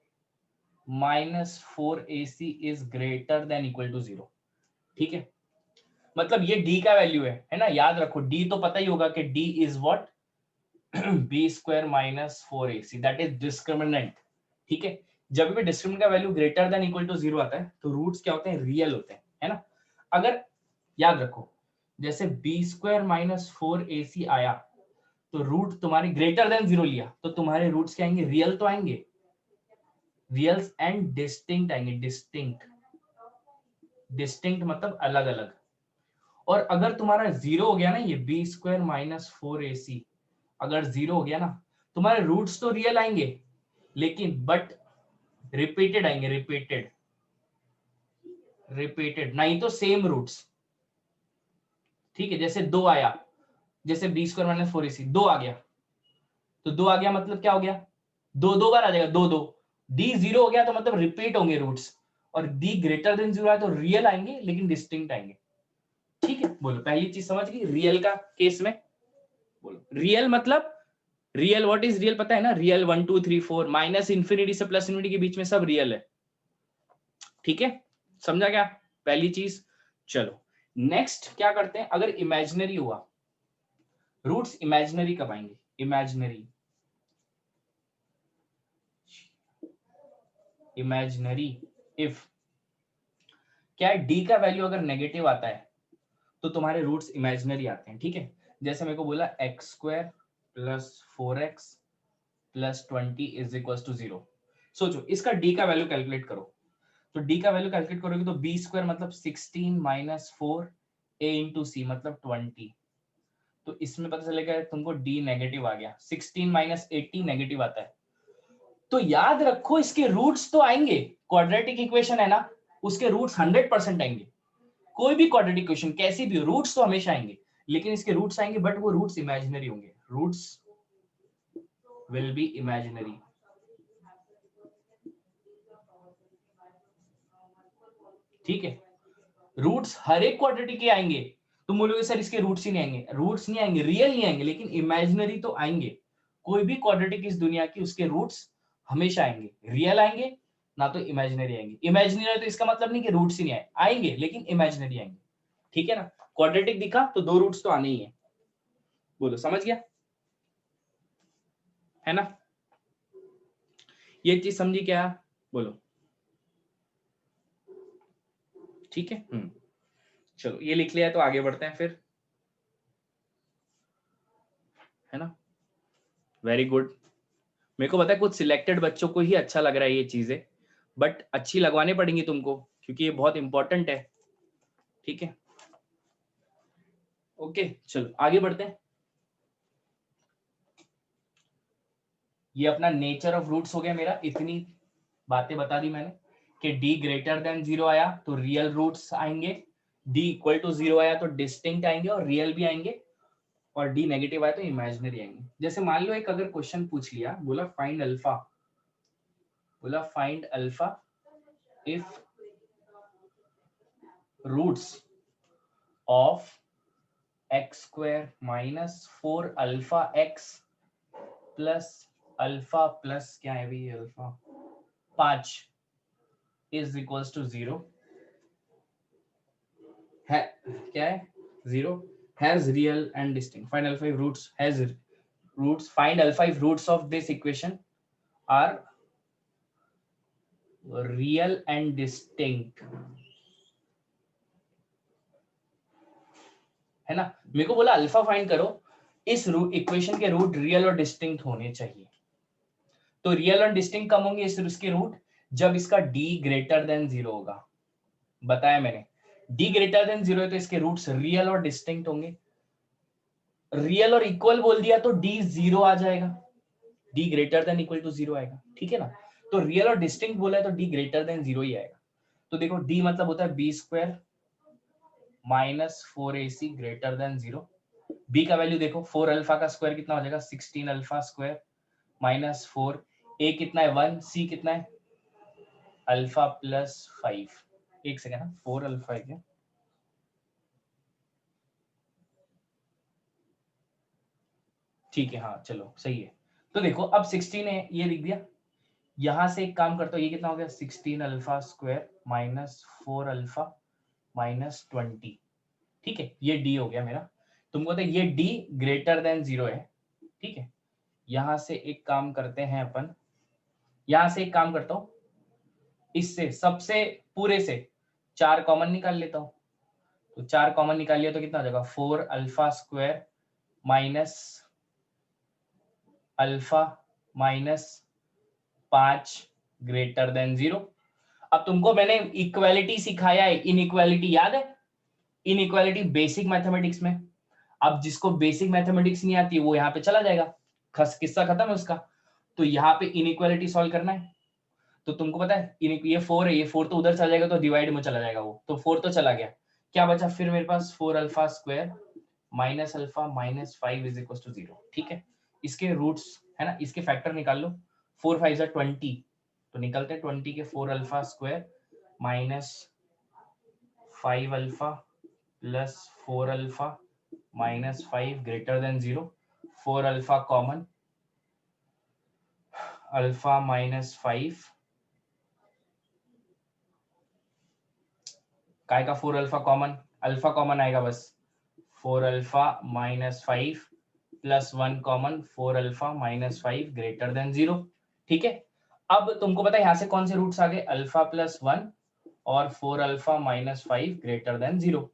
minus 4ac is greater than equal to 0। ठीक है, मतलब ये d का वैल्यू है ना, याद रखो d तो पता ही होगा कि d is what, b square minus 4ac, that is discriminant. ठीक है, जब भी डिस्क्रिमिनेंट का value greater than equal to 0 आता है तो रूट्स क्या होते हैं, रियल होते हैं, है ना? अगर याद रखो, जैसे बी स्क्वायर माइनस 4ac आया तो रूट तुम्हारी ग्रेटर देन 0 लिया, तो तुम्हारे रूट्स क्या आएंगे, रियल तो आएंगे, रियल्स एंड डिस्टिंक्ट आएंगे, डिस्टिंक्ट। डिस्टिंक्ट मतलब अलग अलग। और अगर तुम्हारा जीरो हो गया ना, ये बी स्क्वायर माइनस 4ac अगर जीरो हो गया ना, तुम्हारे रूट्स तो रियल आएंगे लेकिन बट रिपीटेड आएंगे, रिपीटेड रिपीटेड नहीं तो सेम रूट्स। ठीक है, जैसे दो आया, जैसे बी स्क्वायर माइनस 4ac दो आ गया, तो दो आ गया मतलब क्या हो गया, दो दो बार आ जाएगा, दो दो। डी जीरो हो गया तो मतलब रिपीट होंगे रूट्स, और डी ग्रेटर देन जीरो आए तो रियल आएंगे लेकिन डिस्टिंक्ट आएंगे। ठीक है, बोलो पहली चीज समझ गई रियल का केस में। बोलो रियल मतलब, रियल व्हाट इज रियल पता है ना, रियल 1 2 3 4 माइनस इंफिनिटी से प्लस इंफिनिटी के बीच में सब रियल है। ठीक है, समझा क्या पहली चीज। चलो नेक्स्ट क्या करते हैं, अगर इमेजिनरी हुआ, रूट्स इमेजिनरी कब आएंगे, इमेजिनरी इमेजिनरी इफ क्या है, डी का वैल्यू अगर नेगेटिव आता है तो तुम्हारे रूट्स इमेजिनरी आते हैं। ठीक है, जैसे मेरे को बोला x square plus 4x plus 20 is equal to 0। सोचो इसका डी का वैल्यू कैलकुलेट करो, तो डी का वैल्यू कैलकुलेट करोगे तो बी स्क्वायर मतलब 16 माइनस 4 ए इंटू सी मतलब 20। तो इसमें पता चलेगा तुमको डी नेगेटिव आ गया, 16 माइनस 80 नेगेटिव आता है। तो याद रखो इसके रूट्स तो आएंगे, क्वाड्रेटिक इक्वेशन है ना, उसके रूट्स 100% आएंगे। कोई भी क्वाड्रेटिक इक्वेशन कैसी भी हो, रूट्स तो हमेशा आएंगे, लेकिन इसके रूट्स आएंगे बट वो रूट्स इमेजिनरी होंगे, रूट्स विल बी इमेजिनरी। ठीक है, रूट्स हर एक क्वाड्रेटिक के आएंगे। तुम बोलोगे सर इसके रूट्स ही नहीं आएंगे, रूट्स नहीं आएंगे, रियल नहीं आएंगे, लेकिन इमेजिनरी तो आएंगे। कोई भी क्वाड्रेटिक इस दुनिया की उसके रूट्स हमेशा आएंगे, रियल आएंगे ना तो इमेजिनरी आएंगे। इमेजिनरी तो इसका मतलब नहीं कि रूट्स ही नहीं आएंगे, लेकिन इमेजिनरी आएंगे। ठीक है ना, क्वाड्रेटिक दिखा तो दो रूट्स तो आने ही है। बोलो समझ गया है ना, ये चीज समझी क्या, बोलो। ठीक है, चलो ये लिख लिया है तो आगे बढ़ते हैं फिर, है ना। वेरी गुड, मेरे को पता है कुछ सिलेक्टेड बच्चों को ही अच्छा लग रहा है ये चीजें, बट अच्छी लगवानी पड़ेंगी तुमको क्योंकि ये बहुत इंपॉर्टेंट है। ठीक है, ओके चलो आगे बढ़ते हैं। ये अपना नेचर ऑफ रूट्स हो गया, मेरा इतनी बातें बता दी मैंने कि डी ग्रेटर देन जीरो आया तो रियल रूट्स आएंगे, डी इक्वल टू जीरो आया तो डिस्टिंक्ट आएंगे और रियल भी आएंगे, और डी नेगेटिव आया तो इमेजिनरी आएंगे। जैसे मान लो एक अगर क्वेश्चन पूछ लिया, बोला फाइंड अल्फा, बोला find alpha if roots of x square minus 4 alpha x plus alpha plus क्या है भी अल्फा 5 इज इक्वल्स टू 0 है, क्या है 0 has real and distinct. Find alpha if roots has roots, find alpha if roots of this equation are real and distinct, है ना। मेरे को बोला अल्फा फाइंड करो, इस इक्वेशन के रूट रियल और डिस्टिंक्ट होने चाहिए। तो रियल और डिस्टिंक्ट कम होंगे इसके रूट जब इसका डी ग्रेटर देन 0 होगा। बताया मैंने, डी ग्रेटर देन 0 है तो इसके रूट्स रियल और डिस्टिंक्ट होंगे। रियल और इक्वल बोल दिया तो डी 0 आ जाएगा, D greater than equal to 0 आएगा। ठीक है ना, तो रियल और डिस्टिंक्ट बोला है तो डी ग्रेटर देन 0 ही आएगा। तो देखो डी मतलब होता है b square minus 4ac greater than 0। B का वैल्यू देखो, 4 अल्फा का स्क्वायर कितना हो जाएगा 16 अल्फा स्क्वायर माइनस 4, ए कितना है 1, सी कितना है अल्फा प्लस 5। एक सेकेंड ना, 4 अल्फा है क्या, ठीक है हाँ चलो सही है। तो देखो अब 16 है ये लिख दिया, यहां से एक काम करता हूँ, ये कितना हो गया 16 alpha square minus 4 alpha minus 20। ठीक है, ये डी हो गया मेरा। तुमको तो ये डी ग्रेटर देन 0 है। ठीक है, यहां से एक काम करते हैं अपन, यहां से एक काम करता हूं, इससे सबसे पूरे से 4 कॉमन निकाल लेता हूं। तो 4 कॉमन निकाल लिया तो कितना हो जाएगा 4 alpha square minus alpha minus 5 greater than 0। अब तुमको मैंने इक्वालिटी सिखाया है, इनइक्वालिटी याद है? इनइक्वालिटी बेसिक मैथमेटिक्स में। अब जिसको बेसिक मैथमेटिक्स नहीं आती वो यहाँ पे चला जाएगा, किस्सा खत्म है उसका। तो यहाँ पे इनइक्वालिटी सॉल्व करना है, तो तुमको पता है ये 4 है, ये 4 तो उधर चला जाएगा तो डिवाइड में चला जाएगा वो, तो 4 तो चला गया। क्या बचा फिर मेरे पास? 4 alpha square minus alpha minus 5 is equal to 0। ठीक है, इसके रूट्स है ना, इसके फैक्टर निकाल लो। 4 5 जा 20, तो निकलते हैं 20 के 4 alpha square minus 5 alpha plus 4 alpha minus 5 greater than 0। 4 alpha common, alpha minus 5 काय का 4 अल्फा कॉमन, अल्फा कॉमन आएगा बस। 4 alpha minus 5 plus 1 common, 4 alpha minus 5 greater than 0। ठीक है, अब तुमको पता है यहाँ से कौन से रूट्स आ गए? अल्फा प्लस 1 और 4 अल्फा माइनस 5 ग्रेटर देन 0।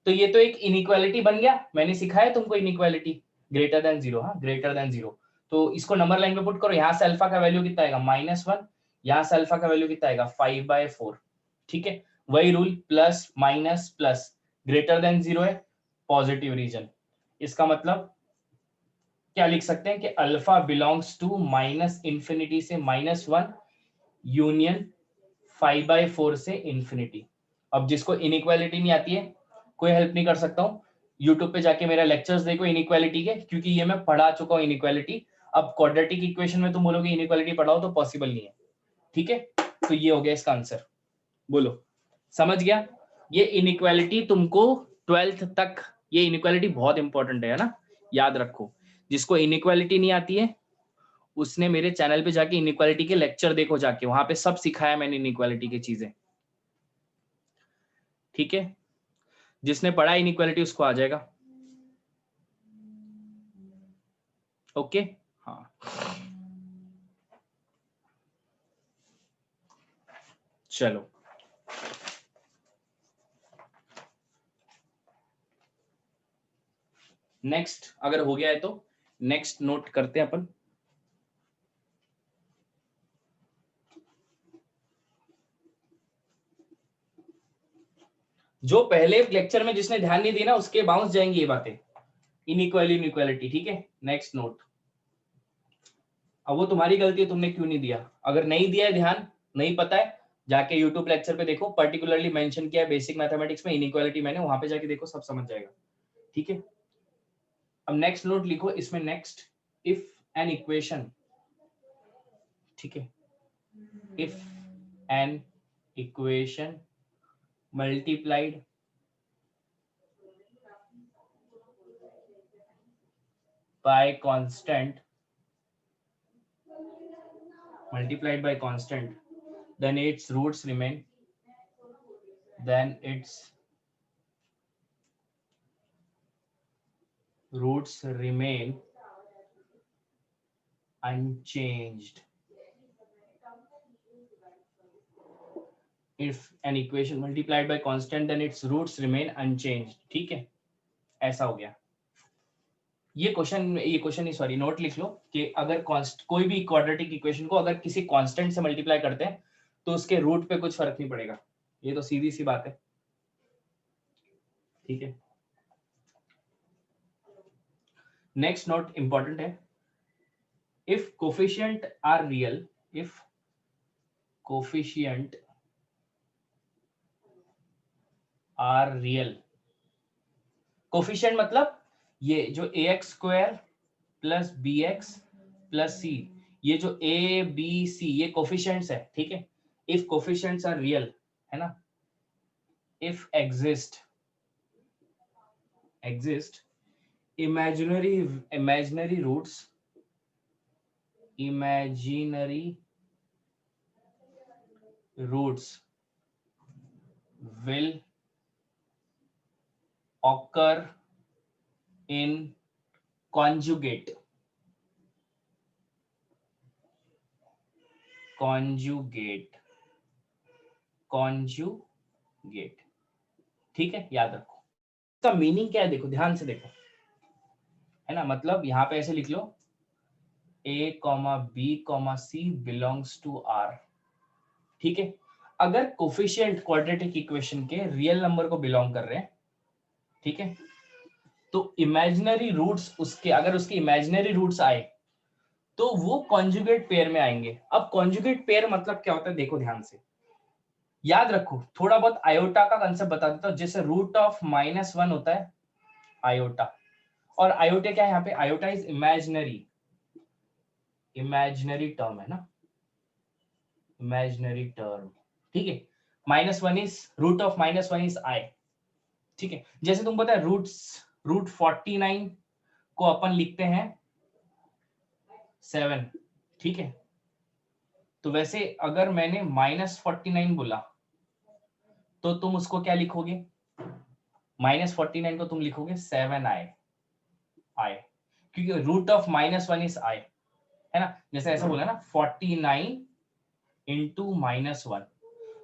तो ये तो एक इनइक्वालिटी बन गया, मैंने सिखाया तुमको इनइक्वालिटी, ग्रेटर देन 0। हाँ, ग्रेटर देन 0। तो इसको नंबर लाइन पे पुट करो, यहाँ से अल्फा का वैल्यू कितना आएगा? -1, यहाँ से अल्फा का वैल्यू कितना आएगा? 5/4। ठीक है, वही rule, plus minus plus, greater than 0 है, पॉजिटिव रीजन। इसका मतलब क्या लिख सकते हैं कि alpha belongs to minus infinity से -1 यूनियन 5/4 से इंफिनिटी। अब जिसको इनइक्वालिटी नहीं आती है, कोई हेल्प नहीं कर सकता हूँ, यूट्यूब पे जाके मेरा लेक्चर्स देखो इनइक्वालिटी के, क्योंकि ये मैं पढ़ा चुका हूँ इनइक्वालिटी। अब क्वाड्रेटिक इक्वेशन में तुम बोलोगे इनइक्वालिटी पढ़ाओ तो पॉसिबल नहीं है। ठीक है, तो ये हो गया इसका आंसर। बोलो, समझ गया? ये इनइक्वालिटी तुमको 12th तक, ये इनइक्वालिटी बहुत इंपॉर्टेंट है ना, याद रखो। जिसको इनइक्वालिटी नहीं आती है उसने मेरे चैनल पे जाके इनइक्वालिटी के लेक्चर देखो, जाके वहां पे सब सिखाया मैंने इनइक्वालिटी की चीजें। ठीक है, जिसने पढ़ा इनइक्वालिटी उसको आ जाएगा। ओके, हाँ चलो, नेक्स्ट अगर हो गया है तो नेक्स्ट नोट करते हैं अपन। जो पहले लेक्चर में जिसने ध्यान नहीं दिया ना उसके बाउंस जाएंगी ये बातें, इनइक्वालिटी। ठीक है, नेक्स्ट नोट। अब वो तुम्हारी गलती है, तुमने क्यों नहीं दिया। अगर नहीं दिया है ध्यान, नहीं पता है, जाके यूट्यूब लेक्चर पे देखो, पर्टिकुलरली मेंशन किया है बेसिक मैथमेटिक्स में इनइक्वालिटी मैंने, वहां पे जाके देखो, सब समझ जाएगा। ठीक है, अब नेक्स्ट नोट लिखो इसमें, नेक्स्ट, इफ एन इक्वेशन, ठीक है, if an equation multiplied by constant, multiplied by constant, then its roots remain, then its roots remain unchanged. If an equation multiplied by constant, then its roots remain unchanged. ठीक है, ऐसा हो गया। ये question नहीं, sorry, note लिख लो कि अगर कोई भी क्वाड्रेटिक इक्वेशन को अगर किसी कांस्टेंट से मल्टीप्लाई करते हैं तो उसके रूट पे कुछ फर्क नहीं पड़ेगा। ये तो सीधी सी बात है। ठीक है, नेक्स्ट नोट इंपॉर्टेंट है। If coefficient are real, if coefficient are real, coefficient मतलब ये जो ax square plus bx plus c, ये जो a b c ये कोफिशिएंट्स है। ठीक है, इफ कोफिशिएंट्स आर रियल, है ना, if exist imaginary roots, will occur in conjugate, ठीक है, याद रखो। इसका मीनिंग क्या है देखो, ध्यान से देखो, है ना, मतलब यहाँ पे ऐसे लिख लो a, b, c belongs to r। ठीक है, अगर कोफिशिएंट क्वाड्रेटिक इक्वेशन के रियल नंबर को बिलोंग कर रहे हैं, ठीक है, तो इमेजिनरी रूट्स उसके, अगर उसके इमेजिनरी रूट्स आए तो वो कॉन्जुगेट पेयर में आएंगे। अब कॉन्जुगेट पेयर मतलब क्या होता है, देखो ध्यान से याद रखो, थोड़ा बहुत आयोटा का कंसेप्ट बता देता हूं। जैसे रूट ऑफ -1 होता है आयोटा, और आयोटा क्या है यहाँ पे, iota is imaginary, imaginary term है ना, इमेजिनरी टर्म, ठीक है। -1 is root of -1 is i, ठीक है। जैसे तुम पता है रूट 49 को अपन लिखते हैं 7, ठीक है। तो वैसे अगर मैंने -49 बोला तो तुम उसको क्या लिखोगे, -49 को तुम लिखोगे 7i, आई, क्योंकि रूट ऑफ -1 इज आई, है ना। जैसे ऐसा बोला ना 49 इंटू -1,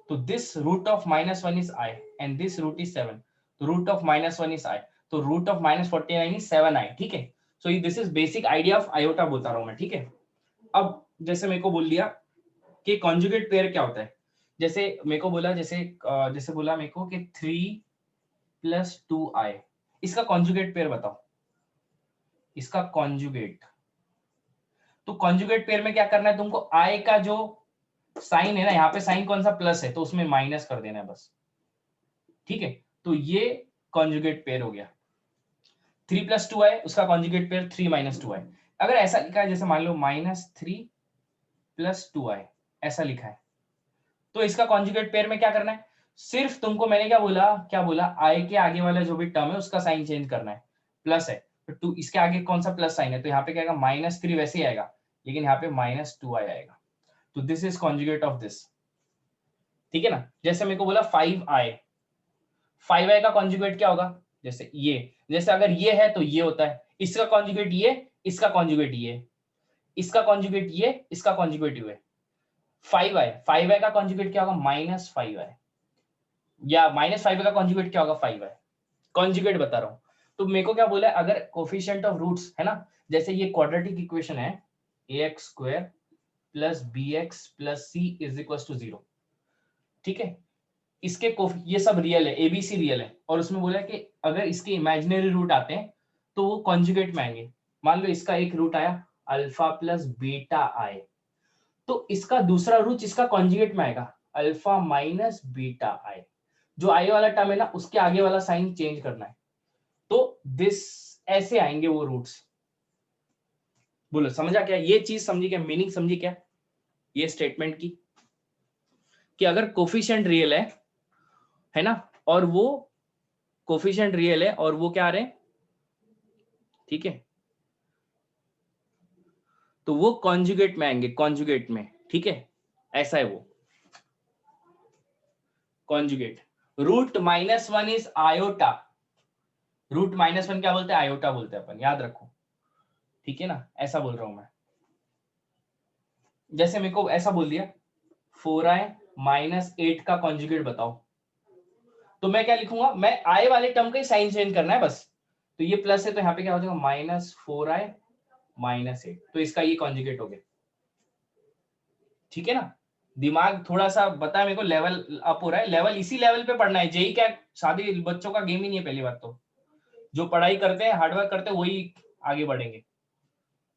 तो this root of -1 is i and this root is 7, तो रूट ऑफ -1 इज आई, तो रूट ऑफ -49 इज 7i, ठीक है। So this is basic idea of iota बता रहा हूं मैं, ठीक है। अब जैसे मेरे को बोल दिया कि कॉन्जुगेट पेयर क्या होता है, जैसे मेरे को बोला, जैसे बोला मेरे को कि 3 + 2i, इसका कॉन्जुगेट पेयर बताओ, इसका कॉन्जुगेट। तो कॉन्जुगेट पेयर में क्या करना है तुमको, i का जो साइन है ना, यहाँ पे साइन कौन सा प्लस है तो उसमें माइनस कर देना है बस, ठीक है। तो ये कॉन्जुगेट पेयर हो गया। 3 + 2i, उसका कॉन्जुगेट पेयर 3 - 2i। अगर ऐसा लिखा है, जैसे मान लो -3 + 2i, ऐसा लिखा है, तो इसका कॉन्जुगेट पेयर में क्या करना है, सिर्फ तुमको मैंने क्या बोला i के आगे वाला जो भी टर्म है उसका साइन चेंज करना है, प्लस है तो 2, इसके आगे कौन सा प्लस साइन है, तो यहाँ पे क्या आएगा, -3 वैसे ही आएगा, लेकिन यहाँ पे -2i आएगा। तो this is conjugate of this, ठीक है ना। जैसे मेरे को बोला 5i का कॉन्जुगेट क्या होगा, जैसे ये, जैसे अगर ये है तो ये होता है, इसका कॉन्जुगेट ये, इसका कॉन्जुगेट ये, इसका कॉन्जुगेट ये, इसका कॉन्जुगेट ये। 5i का कॉन्जुगेट क्या होगा, -5i, या -5 का कॉन्जुगेट क्या होगा, 5i। कॉन्जुगेट बता रहा हूं। तो मेरे को क्या बोला है, अगर कोफिशिएंट ऑफ रूट्स है ना, जैसे ये क्वाड्रेटिक इक्वेशन है ax² + bx + c = 0, ठीक है। इसके ये सब रियल है, एबीसी रियल है, और उसमें बोला है कि अगर इसके इमेजिनरी रूट आते हैं तो वो कॉन्जुगेट में आएंगे। मान लो इसका एक रूट आया अल्फा + बीटा आई, तो इसका दूसरा रूट इसका कॉन्जुगेट में आएगा अल्फा - बीटा आई। जो आई वाला टर्म है ना, उसके आगे वाला साइन चेंज करना है, तो दिस ऐसे आएंगे वो रूट्स। बोलो समझा क्या, ये चीज समझी क्या, मीनिंग समझी क्या ये स्टेटमेंट की, कि अगर कोफिशिएंट रियल है ना, और वो कोफिशिएंट रियल है और वो क्या आ रहे हैं, ठीक है, तो वो कॉन्जुगेट में आएंगे, कॉन्जुगेट में, ठीक है। ऐसा है वो conjugate. Root -1 is iota, root -1 क्या बोलते हैं, आयोटा बोलते हैं अपन, याद रखो, ठीक है ना। ऐसा बोल रहा हूं मैं, जैसे मेरे को ऐसा बोल दिया 4i - 8 का कॉन्जुगेट बताओ, तो मैं क्या लिखूंगा, मैं आई वाले टर्म का ही साइन चेंज करना है बस। तो ये प्लस है तो यहाँ पे क्या हो जाएगा, -4i - 8, तो इसका ये कॉन्जुगेट हो गया, ठीक है ना। दिमाग थोड़ा सा बता मेरे को, लेवल अप हो रहा है, लेवल इसी लेवल पे पढ़ना है, जेई क्या शादी बच्चों का गेम ही नहीं है। पहली बात तो जो पढ़ाई करते हैं, हार्डवर्क करते हैं, वही आगे बढ़ेंगे,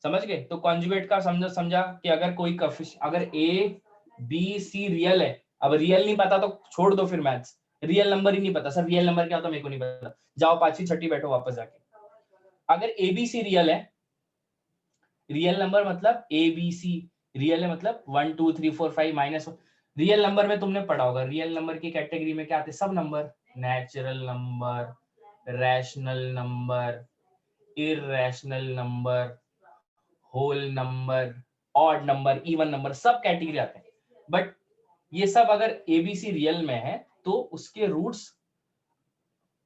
समझ गए। तो कॉन्जुगेट का समझा कि अगर कोई अगर ए बी सी रियल है, अब रियल नहीं पता तो छोड़ दो, फिर मैथ्स, रियल नंबर ही नहीं पता सर, रियल नंबर क्या होता मेरे को नहीं पता, जाओ 5वीं 6ठी बैठो वापस जाके। अगर ए बी सी रियल है, रियल नंबर मतलब ए बी सी रियल है, मतलब 1 2 3 4 5 -1, रियल नंबर में तुमने पढ़ा होगा, रियल नंबर की कैटेगरी में क्या आते हैं, सब number, natural number, rational number, irrational number, whole number, odd number, even number, सब कैटेगरी आते हैं। बट ये सब अगर एबीसी रियल में है तो उसके रूट्स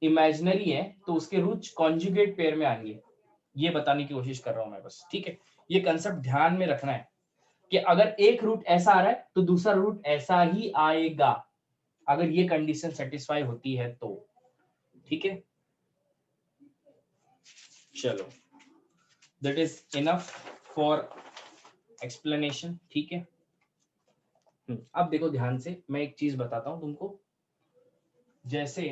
इमेजिनरी है, तो उसके रूट्स कॉन्जुगेट पेयर में आएंगे, ये बताने की कोशिश कर रहा हूं मैं बस, ठीक है। ये कंसेप्ट ध्यान में रखना है कि अगर एक रूट ऐसा आ रहा है तो दूसरा रूट ऐसा ही आएगा, अगर ये कंडीशन सेटिस्फाई होती है तो, ठीक है। चलो, that is enough for explanation, ठीक है। अब देखो ध्यान से, मैं एक चीज बताता हूं तुमको। जैसे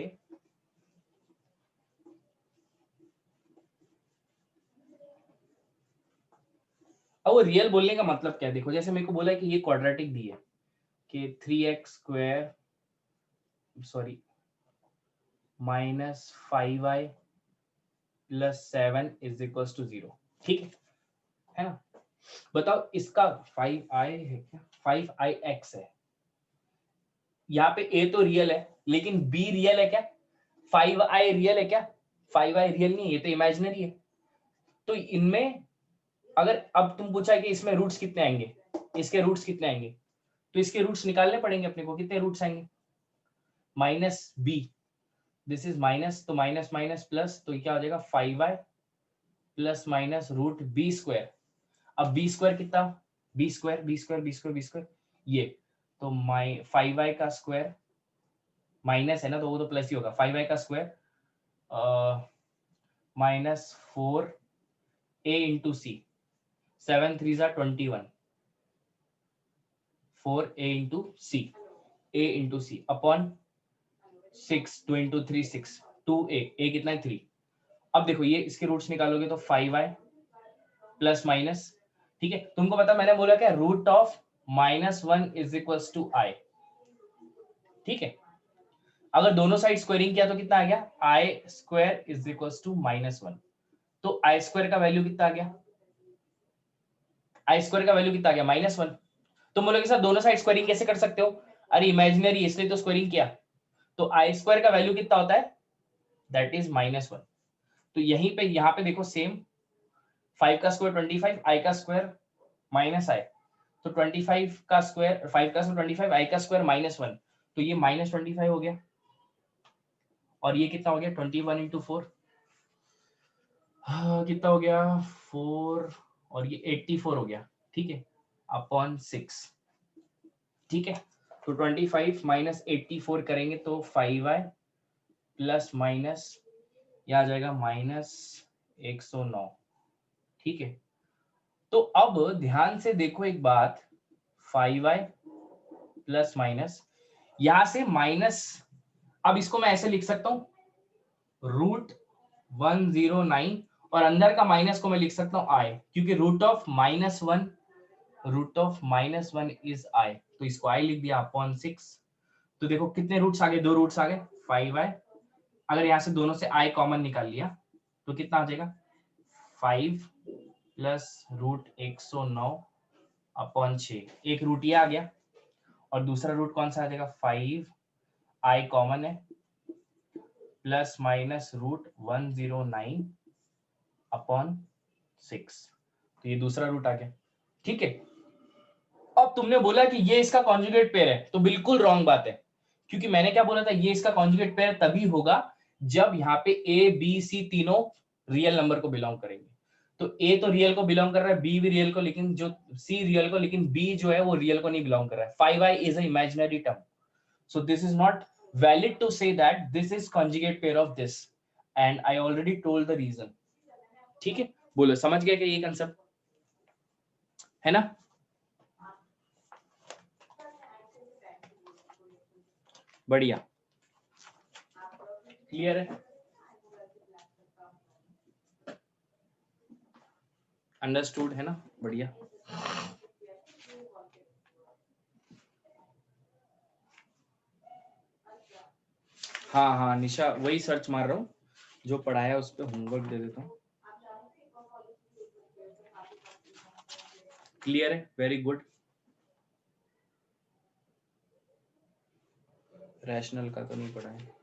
अब वो रियल बोलने का मतलब क्या है, देखो जैसे मेरे को बोला है कि ये क्वाड्रेटिक दी है कि 3x² सॉरी -5y + 7 = 0, ठीक है ना। बताओ इसका 5i है क्या, 5ix है। यहाँ पे a तो रियल है लेकिन b रियल है क्या, 5i रियल है क्या, 5i रियल नहीं है, ये तो इमेजिनरी है। तो इनमें अगर अब तुम पूछा कि इसमें रूट्स कितने आएंगे, इसके रूट्स कितने आएंगे, तो इसके रूट्स निकालने पड़ेंगे अपने को। कितने रूट्स आएंगे, -b, दिस इज माइनस, तो माइनस माइनस प्लस, तो क्या हो जाएगा 5i ± √b²। अब b² कितना, b² ये, तो 5i का स्क्वायर माइनस है ना, तो वो तो प्लस ही होगा। 5i का square -4a × c, 7 3 21, 4a × c, a × c upon 6, 2 × 3 6, 2a, a कितना है 3। अब देखो ये इसके रूट्स निकालोगे तो 5i प्लस माइनस, ठीक है। तुमको पता मैंने बोला क्या, √(-1 = i), ठीक है। अगर दोनों साइड स्क्वायरिंग किया तो कितना आ गया, i² = -1। तो i² का वैल्यू कितना आ गया, i² का वैल्यू कितना आ गया, -1। तुम बोलोगे सर दोनों साइड स्क्वायरिंग कैसे कर सकते हो, अरे इमेजिनरी इसलिए तो स्क्वायरिंग किया। तो i² का वैल्यू कितना होता है, दैट इज -1। तो यहीं पे यहाँ पे देखो सेम, 5 का स्क्वायर 25, i का स्क्वायर -i, तो 25 का स्क्वायर 5 का स्क्वायर 25, i का स्क्वायर -1, तो ये -25 हो गया। और ये कितना हो गया, 21 × 4, कितना हो गया 4, और ये 84 हो गया, ठीक है, अपॉन 6, ठीक है। तो 25 - 84 करेंगे तो 5i प्लस माइनस, यह आ जाएगा -109, ठीक है। तो अब ध्यान से देखो एक बात, 5i प्लस माइनस, यहां से माइनस, अब इसको मैं ऐसे लिख सकता हूं √109, और अंदर का माइनस को मैं लिख सकता हूं i, क्योंकि √(-1) इज i, तो इसको i लिख दिया अपॉन 6। तो देखो कितने रूट्स आ गए, 2 रूट्स आ गए, 5i, अगर यहां से दोनों से i कॉमन निकाल लिया तो कितना आ जाएगा, 5 प्लस √109 अपॉन 6, एक रूट ये आ गया, और दूसरा रूट कौन सा आ जाएगा, 5i कॉमन है, प्लस माइनस √109 अपॉन 6, तो ये दूसरा रूट आ गया, ठीक है। अब तुमने बोला कि ये इसका कॉन्जुगेट पेयर है, तो बिल्कुल रॉन्ग बात है, क्योंकि मैंने क्या बोला था, ये इसका कॉन्जुगेट पेयर तभी होगा जब यहाँ पे ए बी सी तीनों रियल नंबर को बिलोंग करेंगे। तो ए तो रियल को बिलोंग कर रहा है, बी भी रियल को, लेकिन जो सी रियल को, लेकिन बी जो है वो रियल को नहीं बिलोंग कर रहा है। 5i is a imaginary term, so this is not valid to say that this is conjugate pair of this, and I already told the reason, ठीक है। बोलो समझ गए कि ये कंसेप्ट है ना, बढ़िया, क्लियर है, अंडरस्टूड है ना, बढ़िया। हाँ हाँ निशा, वही सर्च मार रहा हूँ, जो पढ़ाया उस पर होमवर्क दे देता हूँ। क्लियर है, वेरी गुड। रैशनल का तो नहीं पढ़ा है।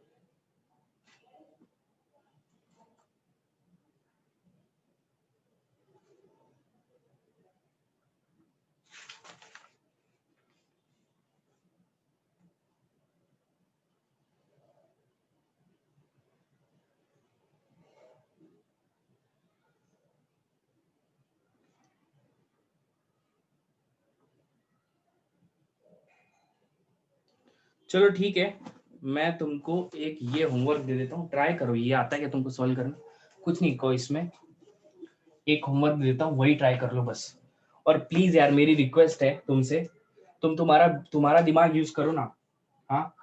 चलो ठीक है, मैं तुमको एक ये होमवर्क दे देता हूँ, ट्राई करो, ये आता है क्या तुमको सॉल्व करना, कुछ नहीं को इसमें एक होमवर्क देता हूँ, वही ट्राई कर लो बस। और प्लीज यार मेरी रिक्वेस्ट है तुमसे तुम तुम्हारा दिमाग यूज करो ना। हाँ,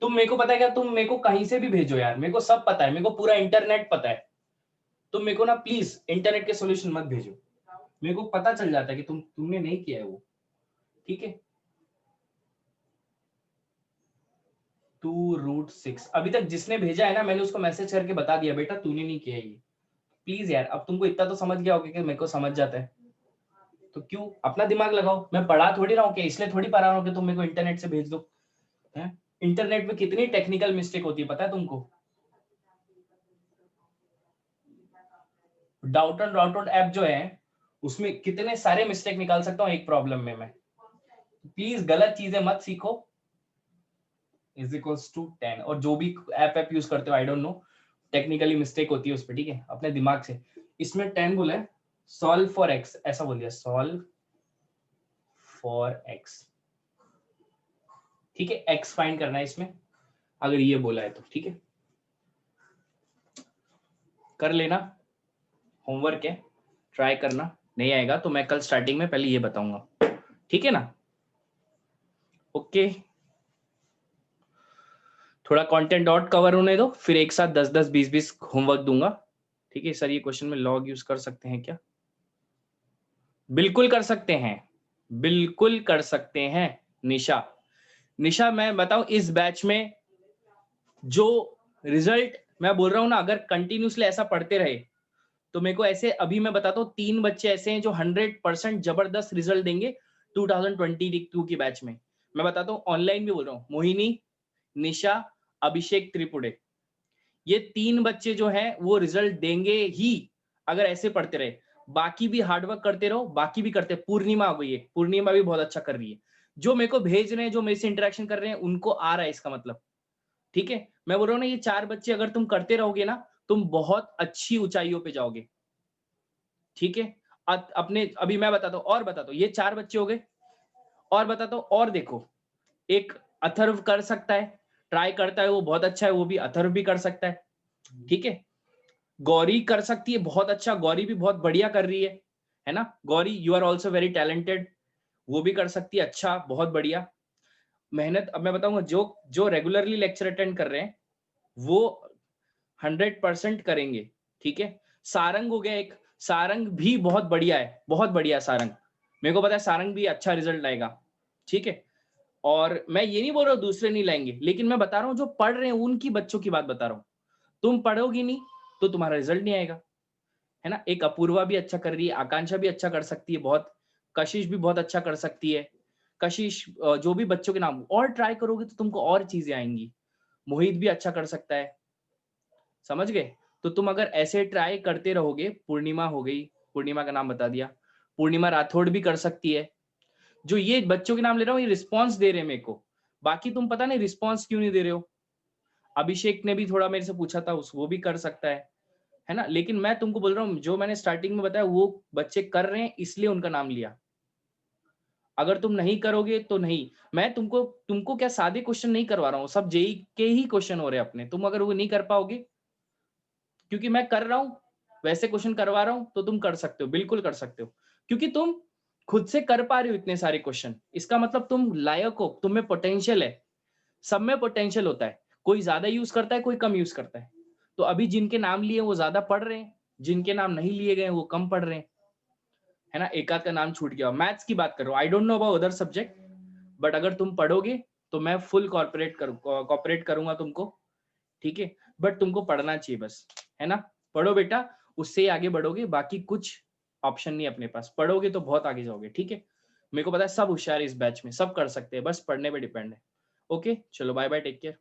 तुम मेरे को पता है क्या, तुम मेरे को कहीं से भी भेजो यार, मेरे को सब पता है, मेरे को पूरा इंटरनेट पता है। तुम मेरे को ना प्लीज इंटरनेट के सॉल्यूशन मत भेजो, मेरे को पता चल जाता है कि तुमने नहीं किया है वो। ठीक है, 2√6 अभी तक जिसने भेजा है ना, मैंने उसको मैसेज करके बता दिया बेटा तूने नहीं किया ये। प्लीज यार, अब तुमको इतना तो समझ गया होगा कि मेरे को समझ जाता है, तो क्यों अपना दिमाग लगाओ। मैं पढ़ा थोड़ी रहा हूँ कि इसलिए थोड़ी पढ़ा रहा हूँ कि तुम मेरे को इंटरनेट से भेज दो। है, इंटरनेट में कितनी टेक्निकल मिस्टेक होती है पता है तुमको। डाउटन ऐप जो है उसमें कितने सारे मिस्टेक निकाल सकता हूँ एक प्रॉब्लम में मैं। प्लीज गलत चीजें मत सीखो। इज इक्वल्स टू 10, और जो भी ऐप यूज करते हो I don't know, technically mistake होती है उस पर, ठीक है, अपने दिमाग से। इसमें 10 बोला है, सॉल्व फॉर एक्स ऐसा बोल दिया, सॉल्व फॉर एक्स। ठीक है, एक्स फाइंड करना है इसमें, अगर ये बोला है तो ठीक है, कर लेना, होमवर्क है, ट्राई करना। नहीं आएगा तो मैं कल स्टार्टिंग में पहले ये बताऊंगा, ठीक है ना। ओके, थोड़ा कंटेंट और कवर होने दो, फिर एक साथ 10-10 20-20 होमवर्क दूंगा। ठीक है सर, ये क्वेश्चन में लॉग यूज कर सकते हैं क्या? बिल्कुल कर सकते हैं, बिल्कुल कर सकते हैं। निशा, निशा मैं बताऊं, इस बैच में जो रिजल्ट मैं बोल रहा हूं ना, अगर कंटिन्यूसली ऐसा पढ़ते रहे तो मेरे को ऐसे, अभी मैं बताता हूँ 3 बच्चे ऐसे हैं जो 100% जबरदस्त रिजल्ट देंगे 2022 की बैच में। मैं बताता हूँ, ऑनलाइन भी बोल रहा हूँ, मोहिनी, निशा, अभिषेक त्रिपुरे, ये 3 बच्चे जो हैं वो रिजल्ट देंगे ही अगर ऐसे पढ़ते रहे। बाकी भी हार्डवर्क करते रहो, बाकी भी करते। पूर्णिमा आ गई है, पूर्णिमा भी बहुत अच्छा कर रही है। जो मेरे को भेज रहे हैं, जो मेरे से इंटरेक्शन कर रहे हैं, उनको आ रहा है इसका मतलब। ठीक है, मैं बोल रहा हूँ ना, ये 4 बच्चे अगर तुम करते रहोगे ना, तुम बहुत अच्छी ऊंचाइयों पे जाओगे। ठीक है, अपने अभी मैं बताता हूँ, और बताता हूँ, ये 4 बच्चे हो गए, और बताता हूँ, और देखो, एक अथर्व कर सकता है, ट्राई करता है, वो बहुत अच्छा है, वो भी अथर्व भी कर सकता है। ठीक है, गौरी कर सकती है, बहुत अच्छा, गौरी भी बहुत बढ़िया कर रही है ना। Gauri, you are also very talented, वो भी कर सकती है, अच्छा, बहुत बढ़िया मेहनत। अब मैं बताऊंगा, जो जो रेगुलरली लेक्चर अटेंड कर रहे हैं वो 100% करेंगे। ठीक है, सारंग हो गया एक, सारंग भी बहुत बढ़िया है, बहुत बढ़िया सारंग, मेरे को पता है सारंग भी अच्छा रिजल्ट लाएगा। ठीक है, और मैं ये नहीं बोल रहा हूँ दूसरे नहीं लाएंगे, लेकिन मैं बता रहा हूँ जो पढ़ रहे हैं उनकी बच्चों की बात बता रहा हूँ। तुम पढ़ोगी नहीं तो तुम्हारा रिजल्ट नहीं आएगा, है ना। एक अपूर्वा भी अच्छा कर रही है, आकांक्षा भी अच्छा कर सकती है बहुत, कशिश भी बहुत अच्छा कर सकती है। कशिश, जो भी बच्चों के नाम और ट्राई करोगे तो तुमको और चीजें आएंगी। मोहित भी अच्छा कर सकता है, समझ गए। तो तुम अगर ऐसे ट्राई करते रहोगे, पूर्णिमा हो गई, पूर्णिमा का नाम बता दिया, पूर्णिमा राठौड़ भी कर सकती है। जो ये बच्चों के नाम ले रहा हूँ, ये रिस्पॉन्स दे रहे हैं मेरे को, बाकी तुम पता नहीं रिस्पॉन्स क्यों नहीं दे रहे हो। अभिषेक ने भी थोड़ा मेरे से पूछा था, वो भी कर सकता है ना। लेकिन मैं तुमको बोल रहा हूँ, जो मैंने स्टार्टिंग में बताया वो बच्चे कर रहे हैं इसलिए उनका नाम लिया। अगर तुम नहीं करोगे तो नहीं। मैं तुमको तुमको क्या सादे क्वेश्चन नहीं करवा रहा हूँ, सब जेई के ही क्वेश्चन हो रहे हैं अपने। तुम अगर वो नहीं कर पाओगे, क्योंकि मैं कर रहा हूँ वैसे क्वेश्चन करवा रहा हूँ, तो तुम कर सकते हो, बिल्कुल कर सकते हो, क्योंकि तुम खुद से कर पा रहे हो इतने सारे क्वेश्चन। इसका मतलब तुम लायक हो, तुम में पोटेंशियल है। सब में पोटेंशियल होता है, कोई ज्यादा यूज करता है, कोई कम यूज करता है। तो अभी जिनके नाम लिए वो ज्यादा पढ़ रहे हैं, जिनके नाम नहीं लिए गए वो कम पढ़ रहे हैं, है ना। एक आध का नाम छूट गया। मैथ्स की बात कर रहा हूँ, I don't know about other subject, but अगर तुम पढ़ोगे तो मैं फुल कॉपरेट करूंगा तुमको। ठीक है, बट तुमको पढ़ना चाहिए बस, है ना। पढ़ो बेटा, उससे ही आगे बढ़ोगे, बाकी कुछ ऑप्शन नहीं अपने पास, पढ़ोगे तो बहुत आगे जाओगे। ठीक है, मेरे को पता है सब होशियार इस बैच में, सब कर सकते हैं, बस पढ़ने पे डिपेंड है। ओके, चलो बाय बाय, टेक केयर।